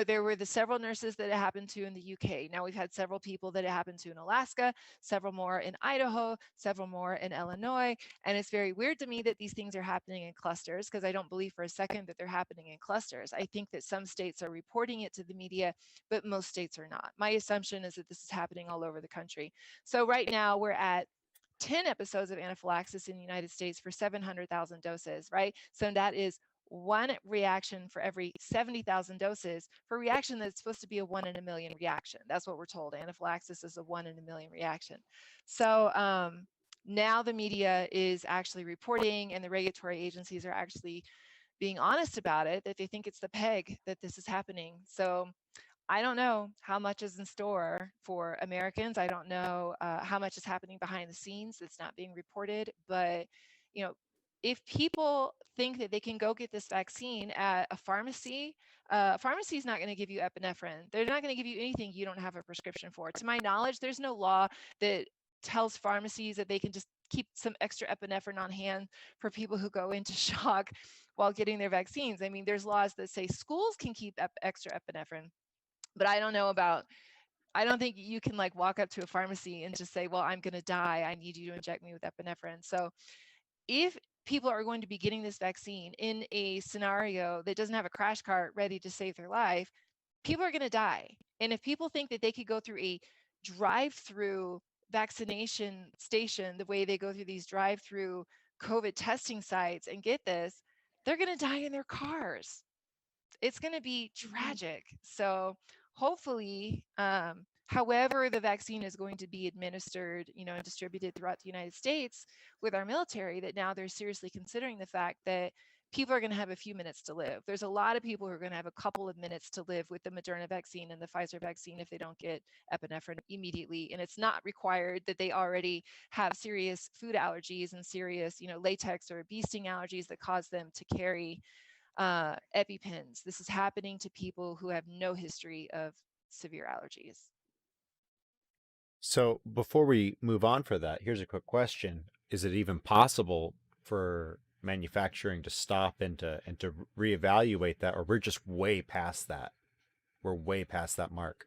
there were the several nurses that it happened to in the UK. Now we've had several people that it happened to in Alaska, several more in Idaho, several more in Illinois. And it's very weird to me that these things are happening in clusters, because I don't believe for a second that they're happening in clusters. I think that some states are reporting it to the media, but most states are not. My assumption is that this is happening all over the country. So right now we're at 10 episodes of anaphylaxis in the United States for 700,000 doses, right? So that is one reaction for every 70,000 doses for a reaction that's supposed to be a 1 in a million reaction. That's what we're told. Anaphylaxis is a 1 in a million reaction. So now the media is actually reporting, and the regulatory agencies are actually being honest about it, that they think it's the PEG that this is happening. So I don't know how much is in store for Americans. I don't know how much is happening behind the scenes that's not being reported. But, you know, if people think that they can go get this vaccine at a pharmacy is not going to give you epinephrine. They're not going to give you anything you don't have a prescription for. To my knowledge, there's no law that tells pharmacies that they can just keep some extra epinephrine on hand for people who go into shock while getting their vaccines. I mean, there's laws that say schools can keep extra epinephrine, but I don't think you can like walk up to a pharmacy and just say, well, I'm going to die, I need you to inject me with epinephrine. So if people are going to be getting this vaccine in a scenario that doesn't have a crash cart ready to save their life, people are going to die. And if people think that they could go through a drive-through vaccination station the way they go through these drive-through COVID testing sites and get this, they're going to die in their cars. It's going to be tragic. So hopefully, however the vaccine is going to be administered, and distributed throughout the United States with our military, that now they're seriously considering the fact that people are going to have a few minutes to live. There's a lot of people who are going to have a couple of minutes to live with the Moderna vaccine and the Pfizer vaccine if they don't get epinephrine immediately. And it's not required that they already have serious food allergies and serious, latex or bee sting allergies that cause them to carry EpiPens. This is happening to people who have no history of severe allergies. So before we move on for that, here's a quick question. Is it even possible for manufacturing to stop and to reevaluate that, or we're just way past that? We're way past that mark.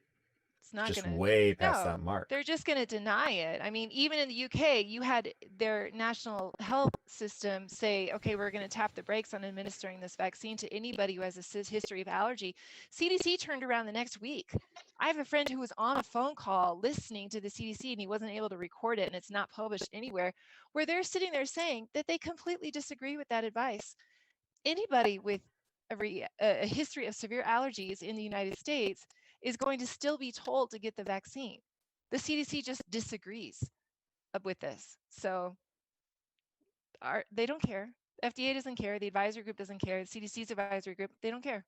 It's not Just going to, way past no, that mark. they're just going to deny it. I mean, even in the UK, you had their national health system say, okay, we're going to tap the brakes on administering this vaccine to anybody who has a history of allergy. CDC turned around the next week. I have a friend who was on a phone call listening to the CDC and he wasn't able to record it and it's not published anywhere, where they're sitting there saying that they completely disagree with that advice. Anybody with a history of severe allergies in the United States is going to still be told to get the vaccine. The CDC just disagrees with this. So they don't care. FDA doesn't care. The advisory group doesn't care. The CDC's advisory group, they don't care.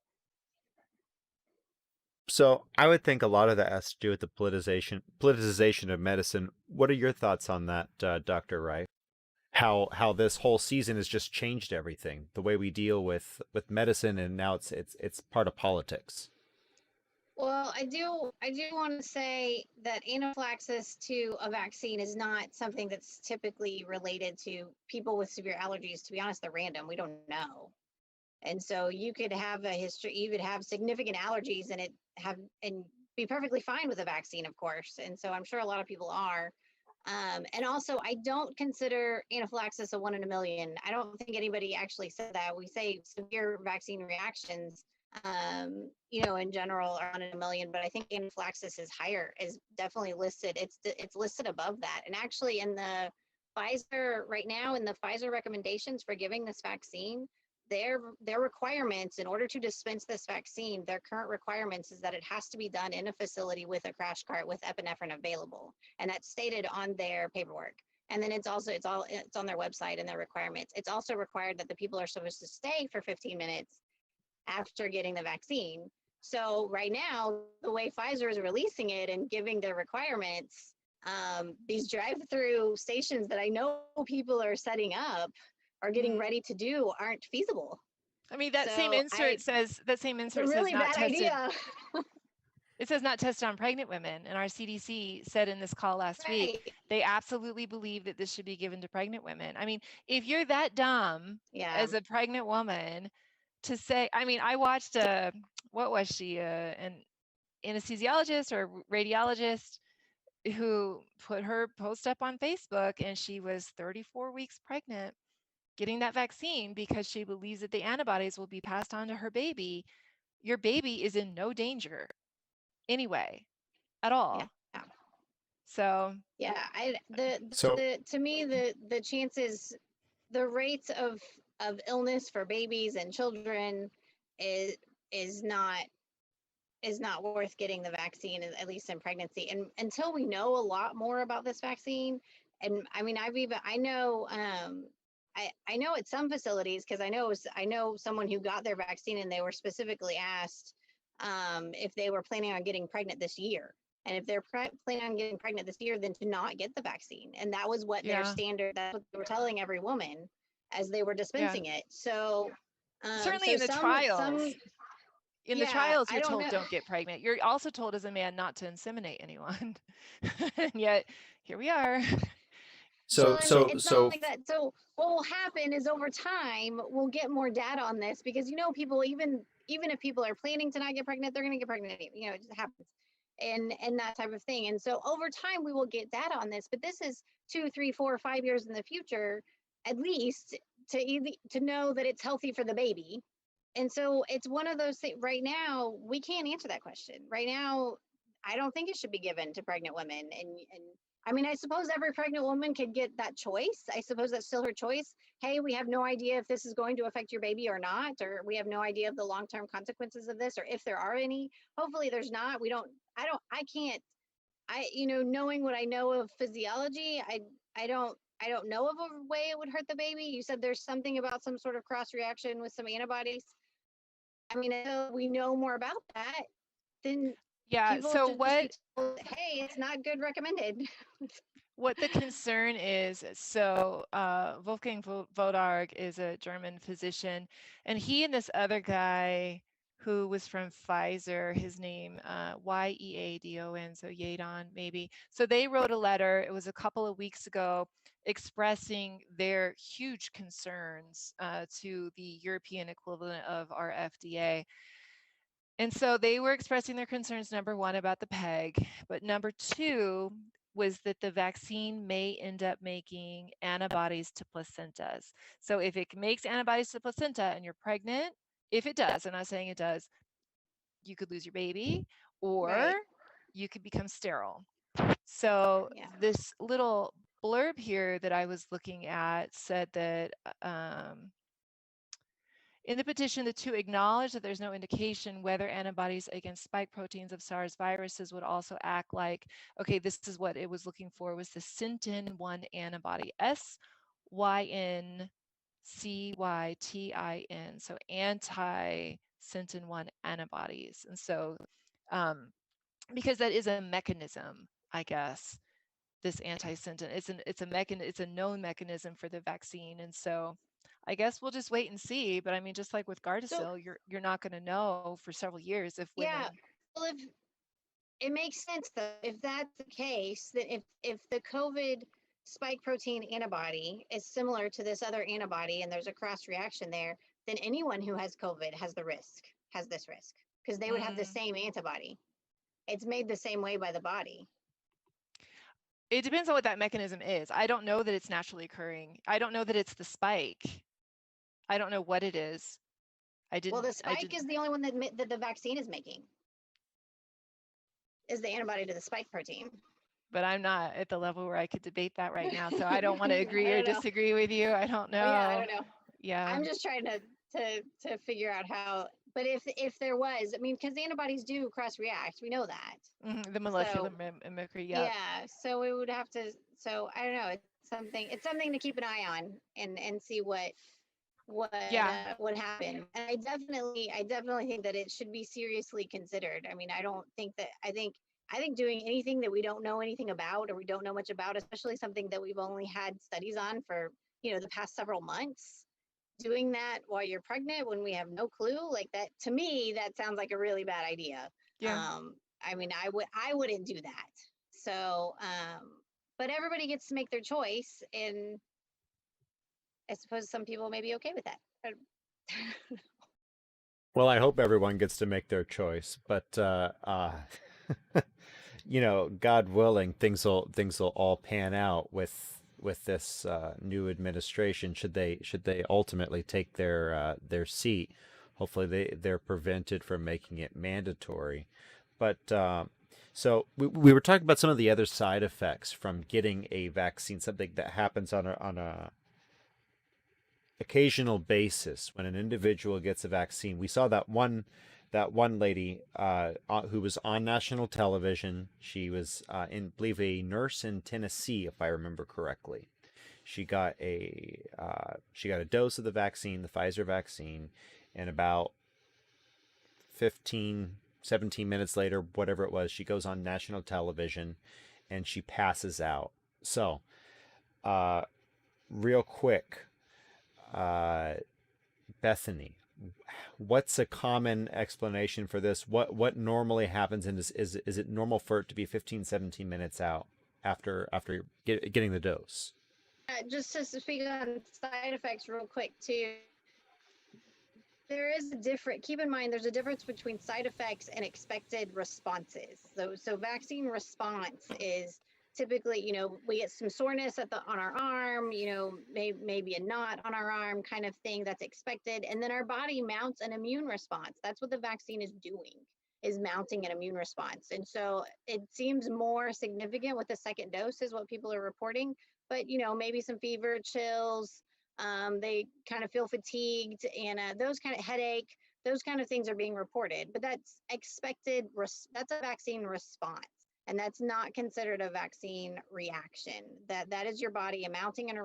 So I would think a lot of that has to do with the politicization of medicine. What are your thoughts on that, Dr. Wright? How this whole season has just changed everything, the way we deal with medicine, and now it's part of politics. Well, I do want to say that anaphylaxis to a vaccine is not something that's typically related to people with severe allergies. To be honest, they're random. We don't know. And so you could have a history, you could have significant allergies and be perfectly fine with a vaccine, of course. And so I'm sure a lot of people are. And also, I don't consider anaphylaxis a 1 in a million. I don't think anybody actually said that. We say severe vaccine reactions, in general are 1 in a million, but I think anaphylaxis is higher, is definitely listed. It's listed above that. And actually in the Pfizer right now, in the Pfizer recommendations for giving this vaccine, their requirements in order to dispense this vaccine, their current requirements is that it has to be done in a facility with a crash cart with epinephrine available, and that's stated on their paperwork. And then it's on their website and their requirements. It's also required that the people are supposed to stay for 15 minutes after getting the vaccine. So right now, the way Pfizer is releasing it and giving their requirements, these drive-through stations that I know people are setting up or getting ready to do aren't feasible. I mean, that same insert says really not bad tested. Idea. It says not tested on pregnant women. And our CDC said in this call last week, they absolutely believe that this should be given to pregnant women. I mean, if you're that dumb as a pregnant woman to say, I mean, I watched what was she, an anesthesiologist or radiologist who put her post up on Facebook, and she was 34 weeks pregnant getting that vaccine because she believes that the antibodies will be passed on to her baby. Your baby is in no danger anyway at all. Yeah. So to me the chances, the rates of illness for babies and children is not worth getting the vaccine, at least in pregnancy. And until we know a lot more about this vaccine, and I mean, I know at some facilities, because I know someone who got their vaccine and they were specifically asked if they were planning on getting pregnant this year. And if they're planning on getting pregnant this year, then to not get the vaccine. And that was what their standard, that's what they were telling every woman as they were dispensing it. So certainly in the trials. In the trials, you're told don't get pregnant. You're also told as a man not to inseminate anyone. And yet, here we are. So, Well, so, it's not so like that. So what will happen is over time we'll get more data on this because people even if people are planning to not get pregnant, they're going to get pregnant. It just happens, and that type of thing. And so over time we will get data on this. But this is 2, 3, 4, 5 years in the future, at least to know that it's healthy for the baby. And so it's one of those things. Right now we can't answer that question. Right now, I don't think it should be given to pregnant women. And I mean, I suppose every pregnant woman could get that choice. I suppose that's still her choice. Hey, we have no idea if this is going to affect your baby or not, or we have no idea of the long-term consequences of this, or if there are any. Hopefully there's not. I can't, knowing what I know of physiology, I don't know of a way it would hurt the baby. You said there's something about some sort of cross reaction with some antibodies. I mean, until we know more about that, then Yeah. people So should just what be told, hey, it's not good, recommended. what the concern is, so Wolfgang Vodarg is a German physician, and he and this other guy who was from Pfizer, his name Yeadon, so Yadon maybe. So they wrote a letter, it was a couple of weeks ago, expressing their huge concerns to the European equivalent of our FDA. And so they were expressing their concerns, number one, about the PEG, but number two was that the vaccine may end up making antibodies to placentas. So if it makes antibodies to placenta and you're pregnant, if it does, I'm not saying it does, you could lose your baby or Right. you could become sterile. So Yeah. this little blurb here that I was looking at said that in the petition, the two acknowledge that there's no indication whether antibodies against spike proteins of SARS viruses would also act like, okay, this is what it was looking for, was the Syntin-1 antibody, SYNCYTIN, so anti-Syntin-1 antibodies. And so, because that is a mechanism, I guess, this anti-Syntin, it's a known mechanism for the vaccine. And so I guess we'll just wait and see. But I mean, just like with So Gardasil, you're not going to know for several years if yeah, women. well, if it makes sense though, if that's the case, that if the COVID spike protein antibody is similar to this other antibody and there's a cross reaction there, then anyone who has COVID has this risk because they would have the Mm, same antibody. It's made the same way by the body. it depends on what that mechanism is. I don't know that it's naturally occurring. I don't know that it's the spike. I don't know what it is. Well, the I spike didn't, is the only one that the vaccine is making, is the antibody to the spike protein. but I'm not at the level where I could debate that right now. So I don't want to agree I or don't know. disagree with you. I don't Yeah, I know. don't know. Yeah. I'm just trying to figure out how. But if there was, I mean, because the antibodies do cross react, we know that. The molecular So mimicry. Yep. yeah, so we would have to. So I don't know. It's something to keep an eye on and see Yeah. what happened. And I definitely think that it should be seriously considered. I mean, I don't think that I think doing anything that we don't know anything about or we don't know much about, especially something that we've only had studies on for the past several months, doing that while you're pregnant when we have no clue, like that, to me that sounds like a really bad idea. Yeah. I mean, I wouldn't do that. So but everybody gets to make their choice, and I suppose some people may be okay with that. well, I hope everyone gets to make their choice, but God willing, things will all pan out with this new administration. Should they ultimately take their seat, hopefully they're prevented from making it mandatory. But so we were talking about some of the other side effects from getting a vaccine, something that happens on a occasional basis when an individual gets a vaccine. We saw that one lady who was on national television. She was in believe a nurse in Tennessee, if I remember correctly. She got a dose of the vaccine, the Pfizer vaccine, and about 15, 17 minutes later, whatever it was, she goes on national television and she passes out. So, real quick, uh, Bethany, what's a common explanation for this? What normally happens, and is it normal for it to be 15, 17 minutes out after getting the dose? Just to speak on side effects real quick too, there is a different, keep in mind, there's a difference between side effects and expected responses. So vaccine response is typically, we get some soreness on our arm, maybe a knot on our arm kind of thing that's expected. And then our body mounts an immune response. That's what the vaccine is doing, is mounting an immune response. And so it seems more significant with the second dose is what people are reporting, but maybe some fever, chills, they kind of feel fatigued, and those kind of headache, those kind of things are being reported, but that's expected. That's a vaccine response, and that's not considered a vaccine reaction. That is your body mounting an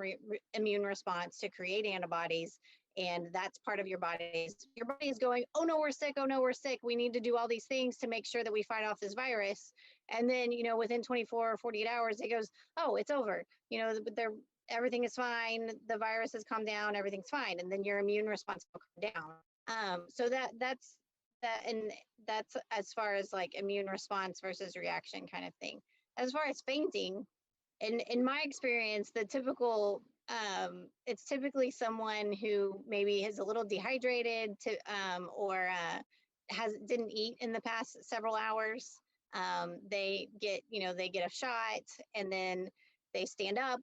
immune response to create antibodies, and that's part of your body. Your body is going, oh no, we're sick. Oh no, we're sick. We need to do all these things to make sure that we fight off this virus. And then, within 24 or 48 hours, it goes, oh, it's over. They're everything is fine, the virus has calmed down, everything's fine, and then your immune response will come down. So that's that, and that's as far as like immune response versus reaction kind of thing. As far as fainting, in my experience, the typical it's typically someone who maybe is a little dehydrated or has didn't eat in the past several hours. They get a shot, and then they stand up,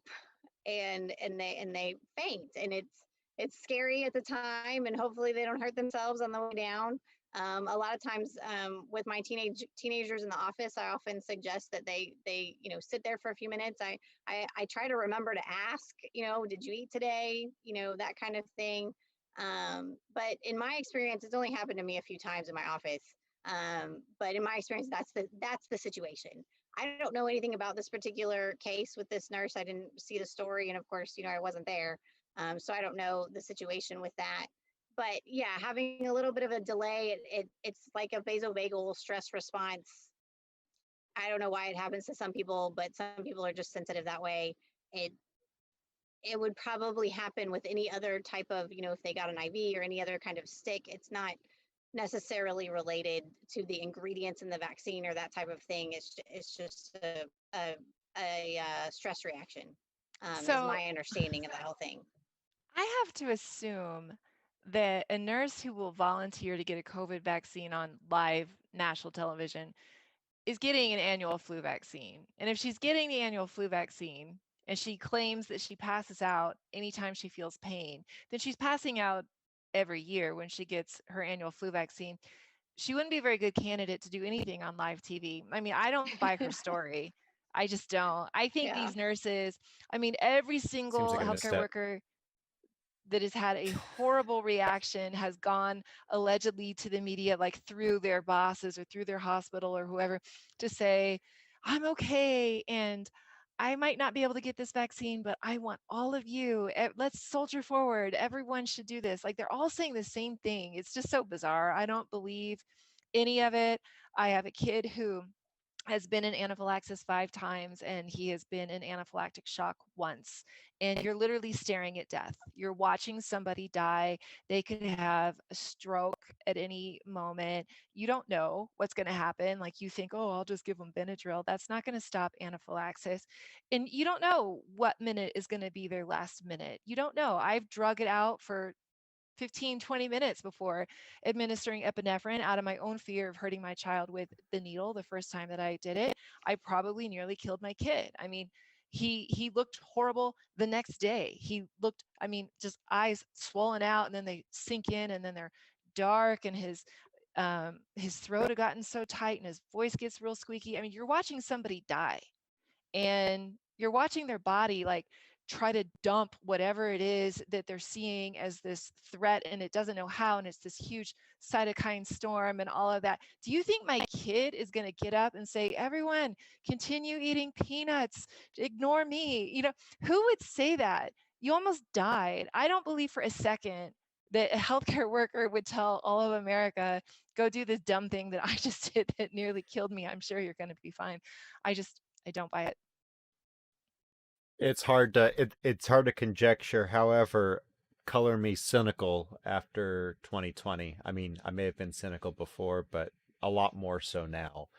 and they faint, and it's scary at the time, and hopefully they don't hurt themselves on the way down. A lot of times, with my teenagers in the office, I often suggest that they sit there for a few minutes. I try to remember to ask, did you eat today, that kind of thing. But in my experience, it's only happened to me a few times in my office. But in my experience, that's the situation. I don't know anything about this particular case with this nurse. I didn't see the story, and of course, I wasn't there, so I don't know the situation with that. But yeah, having a little bit of a delay, it's like a vasovagal stress response. I don't know why it happens to some people, but some people are just sensitive that way. It it would probably happen with any other type of, if they got an IV or any other kind of stick. It's not necessarily related to the ingredients in the vaccine or that type of thing. It's just a stress reaction, is So my understanding of the whole thing. I have to assume that a nurse who will volunteer to get a COVID vaccine on live national television is getting an annual flu vaccine. And if she's getting the annual flu vaccine and she claims that she passes out anytime she feels pain, then she's passing out every year when she gets her annual flu vaccine. She wouldn't be a very good candidate to do anything on live TV. I mean, I don't buy her story. I just don't. I think Yeah. these nurses, I mean, every Seems single like a healthcare misstep. worker that has had a horrible reaction has gone allegedly to the media, like through their bosses or through their hospital or whoever, to say, I'm okay, and I might not be able to get this vaccine, but I want all of you. Let's soldier forward. Everyone should do this. Like they're all saying the same thing. It's just so bizarre. I don't believe any of it. I have a kid who has been in anaphylaxis 5 times, and he has been in anaphylactic shock once. And you're literally staring at death. You're watching somebody die. They could have a stroke at any moment. You don't know what's going to happen. Like you think, oh, I'll just give them Benadryl. That's not going to stop anaphylaxis. And you don't know what minute is going to be their last minute. You don't know. I've drug it out for 15, 20 minutes before administering epinephrine out of my own fear of hurting my child with the needle. The first time that I did it, I probably nearly killed my kid. I mean, he looked horrible the next day. He looked, I mean, just eyes swollen out, and then they sink in, and then they're dark, and his throat had gotten so tight, and his voice gets real squeaky. I mean, you're watching somebody die, and you're watching their body like try to dump whatever it is that they're seeing as this threat, and it doesn't know how, and it's this huge cytokine storm and all of that. Do you think my kid is going to get up and say, everyone continue eating peanuts, ignore me? Who would say that? You almost died. I don't believe for a second that a healthcare worker would tell all of America, go do this dumb thing that I just did that nearly killed me. I'm sure you're going to be fine. I don't buy it. It's hard to conjecture. However, color me cynical after 2020. I mean, I may have been cynical before, but a lot more so now.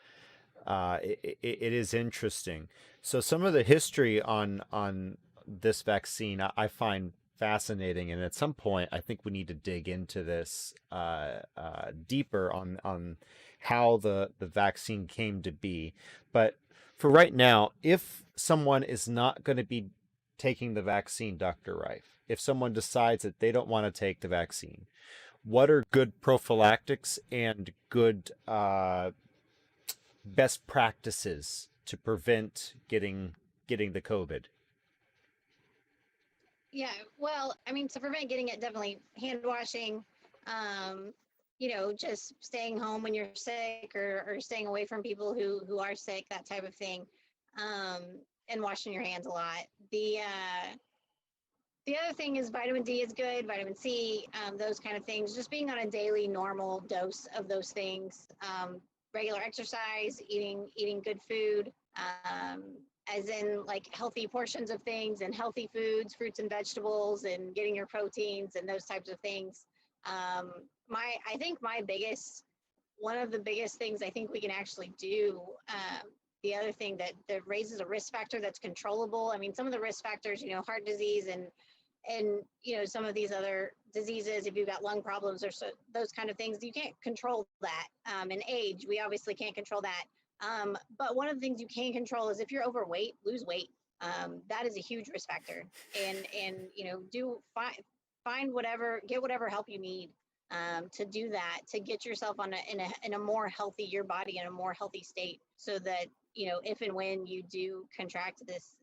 It is interesting. So some of the history on this vaccine I find fascinating, and at some point I think we need to dig into this deeper on how the vaccine came to be. But for right now, if someone is not going to be taking the vaccine, Dr. Reif, if someone decides that they don't want to take the vaccine, what are good prophylactics and good best practices to prevent getting the COVID? Yeah, well, I mean, to prevent getting it, definitely hand washing, um, just staying home when you're sick, or staying away from people who are sick, that type of thing, um, and washing your hands a lot. The other thing is vitamin D is good, vitamin C, those kind of things. Just being on a daily normal dose of those things. Regular exercise, eating good food, as in like healthy portions of things and healthy foods, fruits and vegetables, and getting your proteins and those types of things. I think one of the biggest things I think we can actually do. The other thing that raises a risk factor that's controllable. I mean, some of the risk factors, heart disease and some of these other diseases, if you've got lung problems or those kind of things, you can't control that. And age, we obviously can't control that. But one of the things you can control is if you're overweight, lose weight. That is a huge risk factor. And get whatever help you need, to do that, to get yourself in a more healthy, your body in a more healthy state, so that if and when you do contract this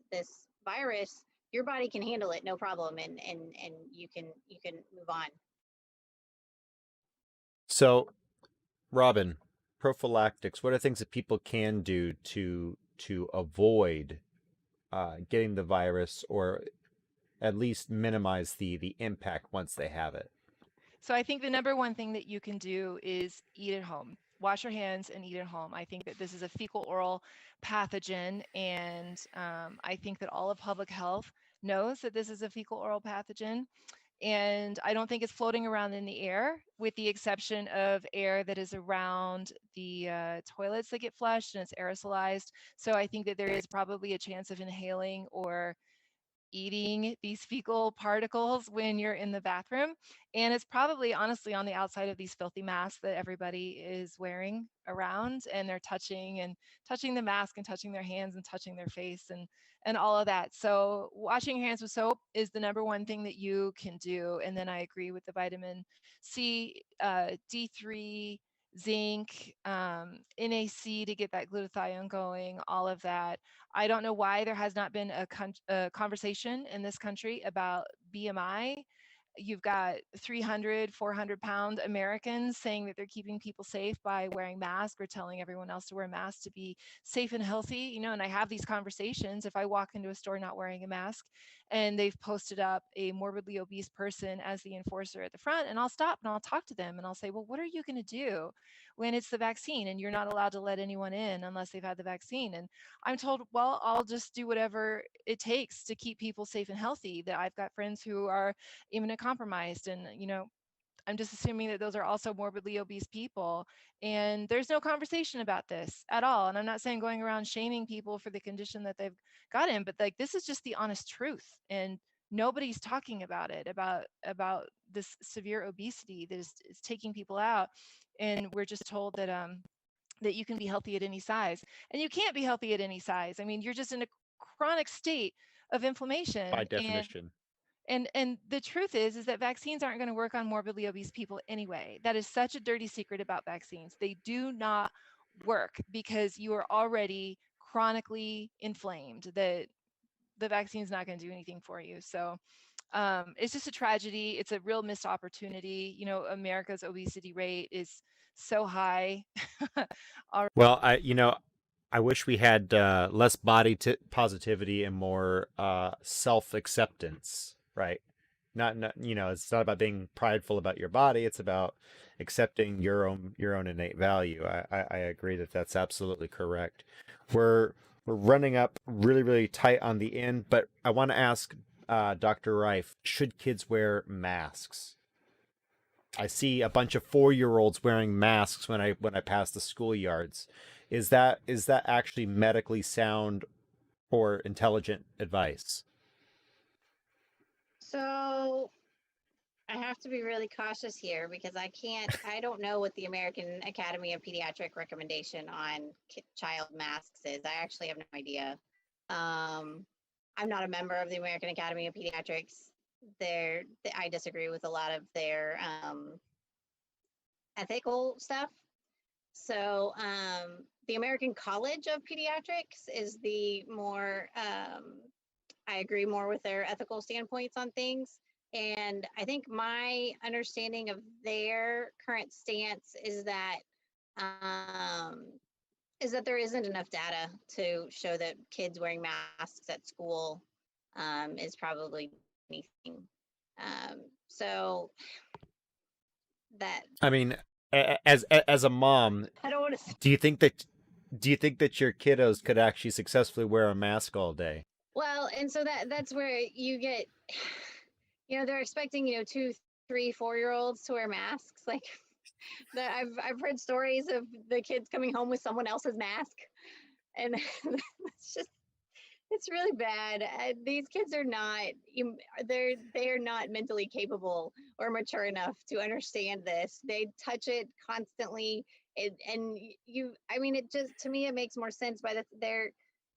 virus, your body can handle it, no problem, and you can move on. So, Robin, prophylactics, what are things that people can do to avoid getting the virus, or at least minimize the impact once they have it? So I think the number one thing that you can do is eat at home. Wash your hands and eat at home. I think that this is a fecal oral pathogen, and I think that all of public health knows that this is a fecal oral pathogen. And I don't think it's floating around in the air, with the exception of air that is around the toilets that get flushed and it's aerosolized. So I think that there is probably a chance of inhaling or eating these fecal particles when you're in the bathroom. And it's probably honestly on the outside of these filthy masks that everybody is wearing around, and they're touching the mask and touching their hands and touching their face and all of that. So washing your hands with soap is the number one thing that you can do. And then I agree with the vitamin C, D3, zinc, NAC to get that glutathione going, all of that. I don't know why there has not been a conversation in this country about BMI. You've got 300, 400-pound Americans saying that they're keeping people safe by wearing masks or telling everyone else to wear masks to be safe and healthy. And I have these conversations if I walk into a store not wearing a mask and they've posted up a morbidly obese person as the enforcer at the front, and I'll stop and I'll talk to them and I'll say, well, what are you going to do when it's the vaccine and you're not allowed to let anyone in unless they've had the vaccine? And I'm told, well, I'll just do whatever it takes to keep people safe and healthy. That I've got friends who are immunocompromised, and I'm just assuming that those are also morbidly obese people. And there's no conversation about this at all. And I'm not saying going around shaming people for the condition that they've got in, but like, this is just the honest truth. And nobody's talking about it, about this severe obesity that is taking people out. And we're just told that you can be healthy at any size, and you can't be healthy at any size. I mean, you're just in a chronic state of inflammation. By definition. And the truth is that vaccines aren't going to work on morbidly obese people anyway. That is such a dirty secret about vaccines. They do not work because you are already chronically inflamed. That the vaccine's not going to do anything for you. So it's just a tragedy. It's a real missed opportunity. America's obesity rate is so high. Well, I wish we had less positivity and more self-acceptance, right? Not, it's not about being prideful about your body. It's about accepting your own innate value. I agree that that's absolutely correct. We're running up really, really tight on the end, but I want to ask Dr. Reif, should kids wear masks? I see a bunch of 4-year-olds wearing masks when I pass the schoolyards. Is that actually medically sound or intelligent advice? So I have to be really cautious here because I don't know what the American Academy of Pediatric recommendation on child masks is. I actually have no idea. Um, I'm not a member of the American Academy of Pediatrics. I disagree with a lot of their ethical stuff. So the American College of Pediatrics is the more, I agree more with their ethical standpoints on things. And I think my understanding of their current stance um, is that there isn't enough data to show that kids wearing masks at school is probably anything. So that I mean, as a mom, I don't want to. do you think that your kiddos could actually successfully wear a mask all day? Well, and so that's where you get, they're expecting, 2, 3, 4 year olds to wear masks. Like I've heard stories of the kids coming home with someone else's mask, and it's just it's really bad. These kids are not they're not mentally capable or mature enough to understand this. They touch it constantly, and I mean, it just to me it makes more sense by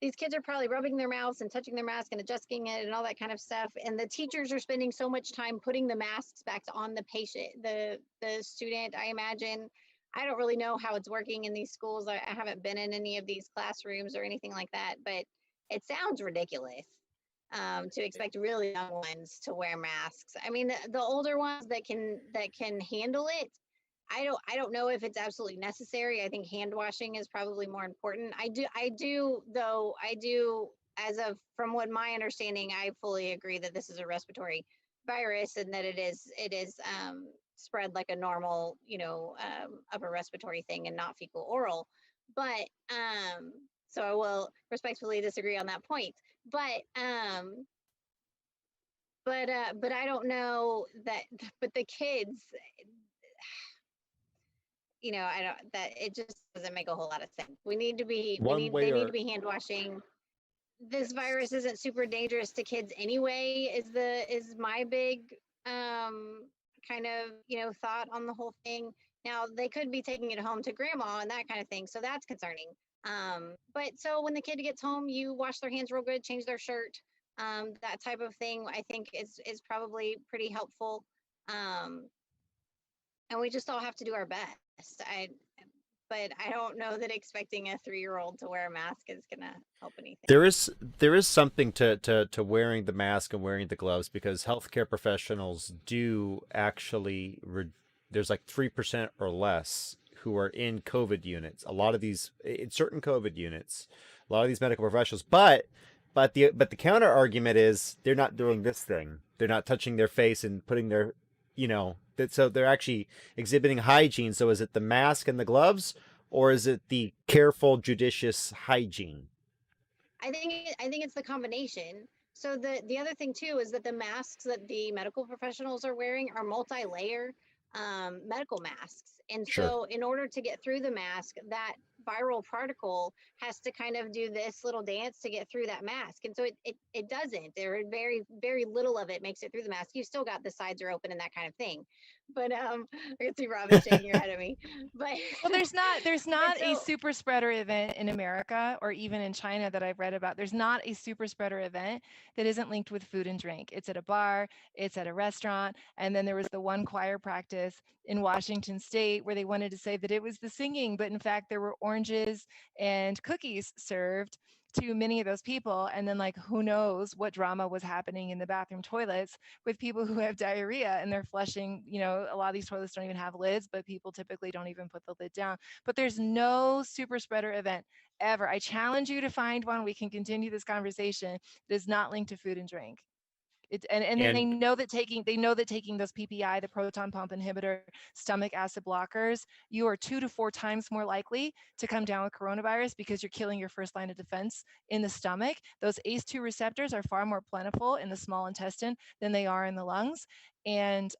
these kids are probably rubbing their mouths and touching their mask and adjusting it and all that kind of stuff. And the teachers are spending so much time putting the masks back on the patient, the student. I imagine. I don't really know how it's working in these schools. I haven't been in any of these classrooms or anything like that, but it sounds ridiculous to expect really young ones to wear masks. I mean, the older ones that can handle it, I don't know if it's absolutely necessary. I think hand washing is probably more important. I do as of from what my understanding, I fully agree that this is a respiratory virus and that it is spread like a normal, upper respiratory thing and not fecal oral. But so I will respectfully disagree on that point. But but I don't know that. But the kids, I don't that it just doesn't make a whole lot of sense. We need to be we One need way they need to or be hand washing. This virus isn't super dangerous to kids anyway. Is my big kind of thought on the whole thing. Now they could be taking it home to grandma and that kind of thing, so that's concerning. But so when the kid gets home, you wash their hands real good, change their shirt, that type of thing. I think is probably pretty helpful. Um, and we just all have to do our best. But I don't know that expecting a 3-year-old to wear a mask is gonna help anything. there is something to wearing the mask and wearing the gloves, because healthcare professionals do actually there's like 3% or less who are in COVID units. A lot of these in certain COVID units, a lot of these medical professionals, but the counter argument is they're not doing this thing. They're not touching their face and putting their, so they're actually exhibiting hygiene. So is it the mask and the gloves, or is it the careful, judicious hygiene? I think it's the combination. So the other thing too is that the masks that the medical professionals are wearing are multi-layer medical masks, and Sure. so in order to get through the mask, that viral particle has to kind of do this little dance to get through that mask, and so it doesn't. There are very very little of it makes it through the mask. You still got the sides are open and that kind of thing, but I can see Robin shaking your head at me, but Well, there's but not a so super spreader event in America or even in China that I've read about. There's not a super spreader event that isn't linked with food and drink. It's at a bar, it's at a restaurant, and then there was the one choir practice in Washington State where they wanted to say that it was the singing, but in fact there were oranges and cookies served to many of those people. And then, like, who knows what drama was happening in the bathroom toilets with people who have diarrhea and they're flushing. A lot of these toilets don't even have lids, but people typically don't even put the lid down. But there's no super spreader event ever. I challenge you to find one. We can continue this conversation that is not linked to food and drink. And then they And know that taking those PPI, the proton pump inhibitor, stomach acid blockers, you are 2 to 4 times more likely to come down with coronavirus because you're killing your first line of defense in the stomach. Those ACE2 receptors are far more plentiful in the small intestine than they are in the lungs. And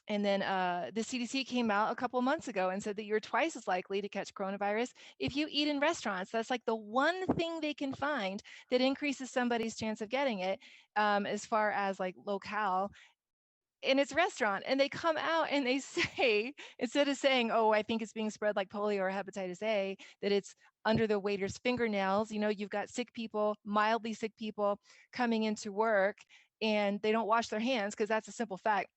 And then the CDC came out a couple of months ago and said that you're twice as likely to catch coronavirus if you eat in restaurants. That's like the one thing they can find that increases somebody's chance of getting it, as far as like locale. And it's restaurant. And they come out and they say, instead of saying, oh, I think it's being spread like polio or hepatitis A, that it's under the waiter's fingernails. You know, you've got sick people, mildly sick people coming into work, and they don't wash their hands, because that's a simple fact.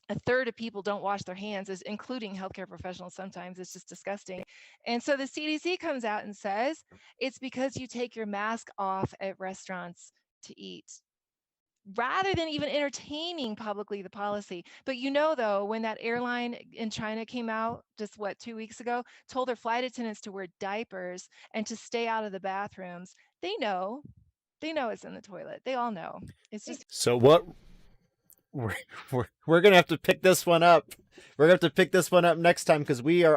A third of people don't wash their hands, as including healthcare professionals. Sometimes it's just disgusting. And so the CDC comes out and says it's because you take your mask off at restaurants to eat, rather than even entertaining publicly the policy. But you know, though, when that airline in China came out just 2 weeks ago, told their flight attendants to wear diapers and to stay out of the bathrooms, they know it's in the toilet. They all know. It's just So what we're gonna have to pick this one up. We're gonna have to pick this one up next time, because we are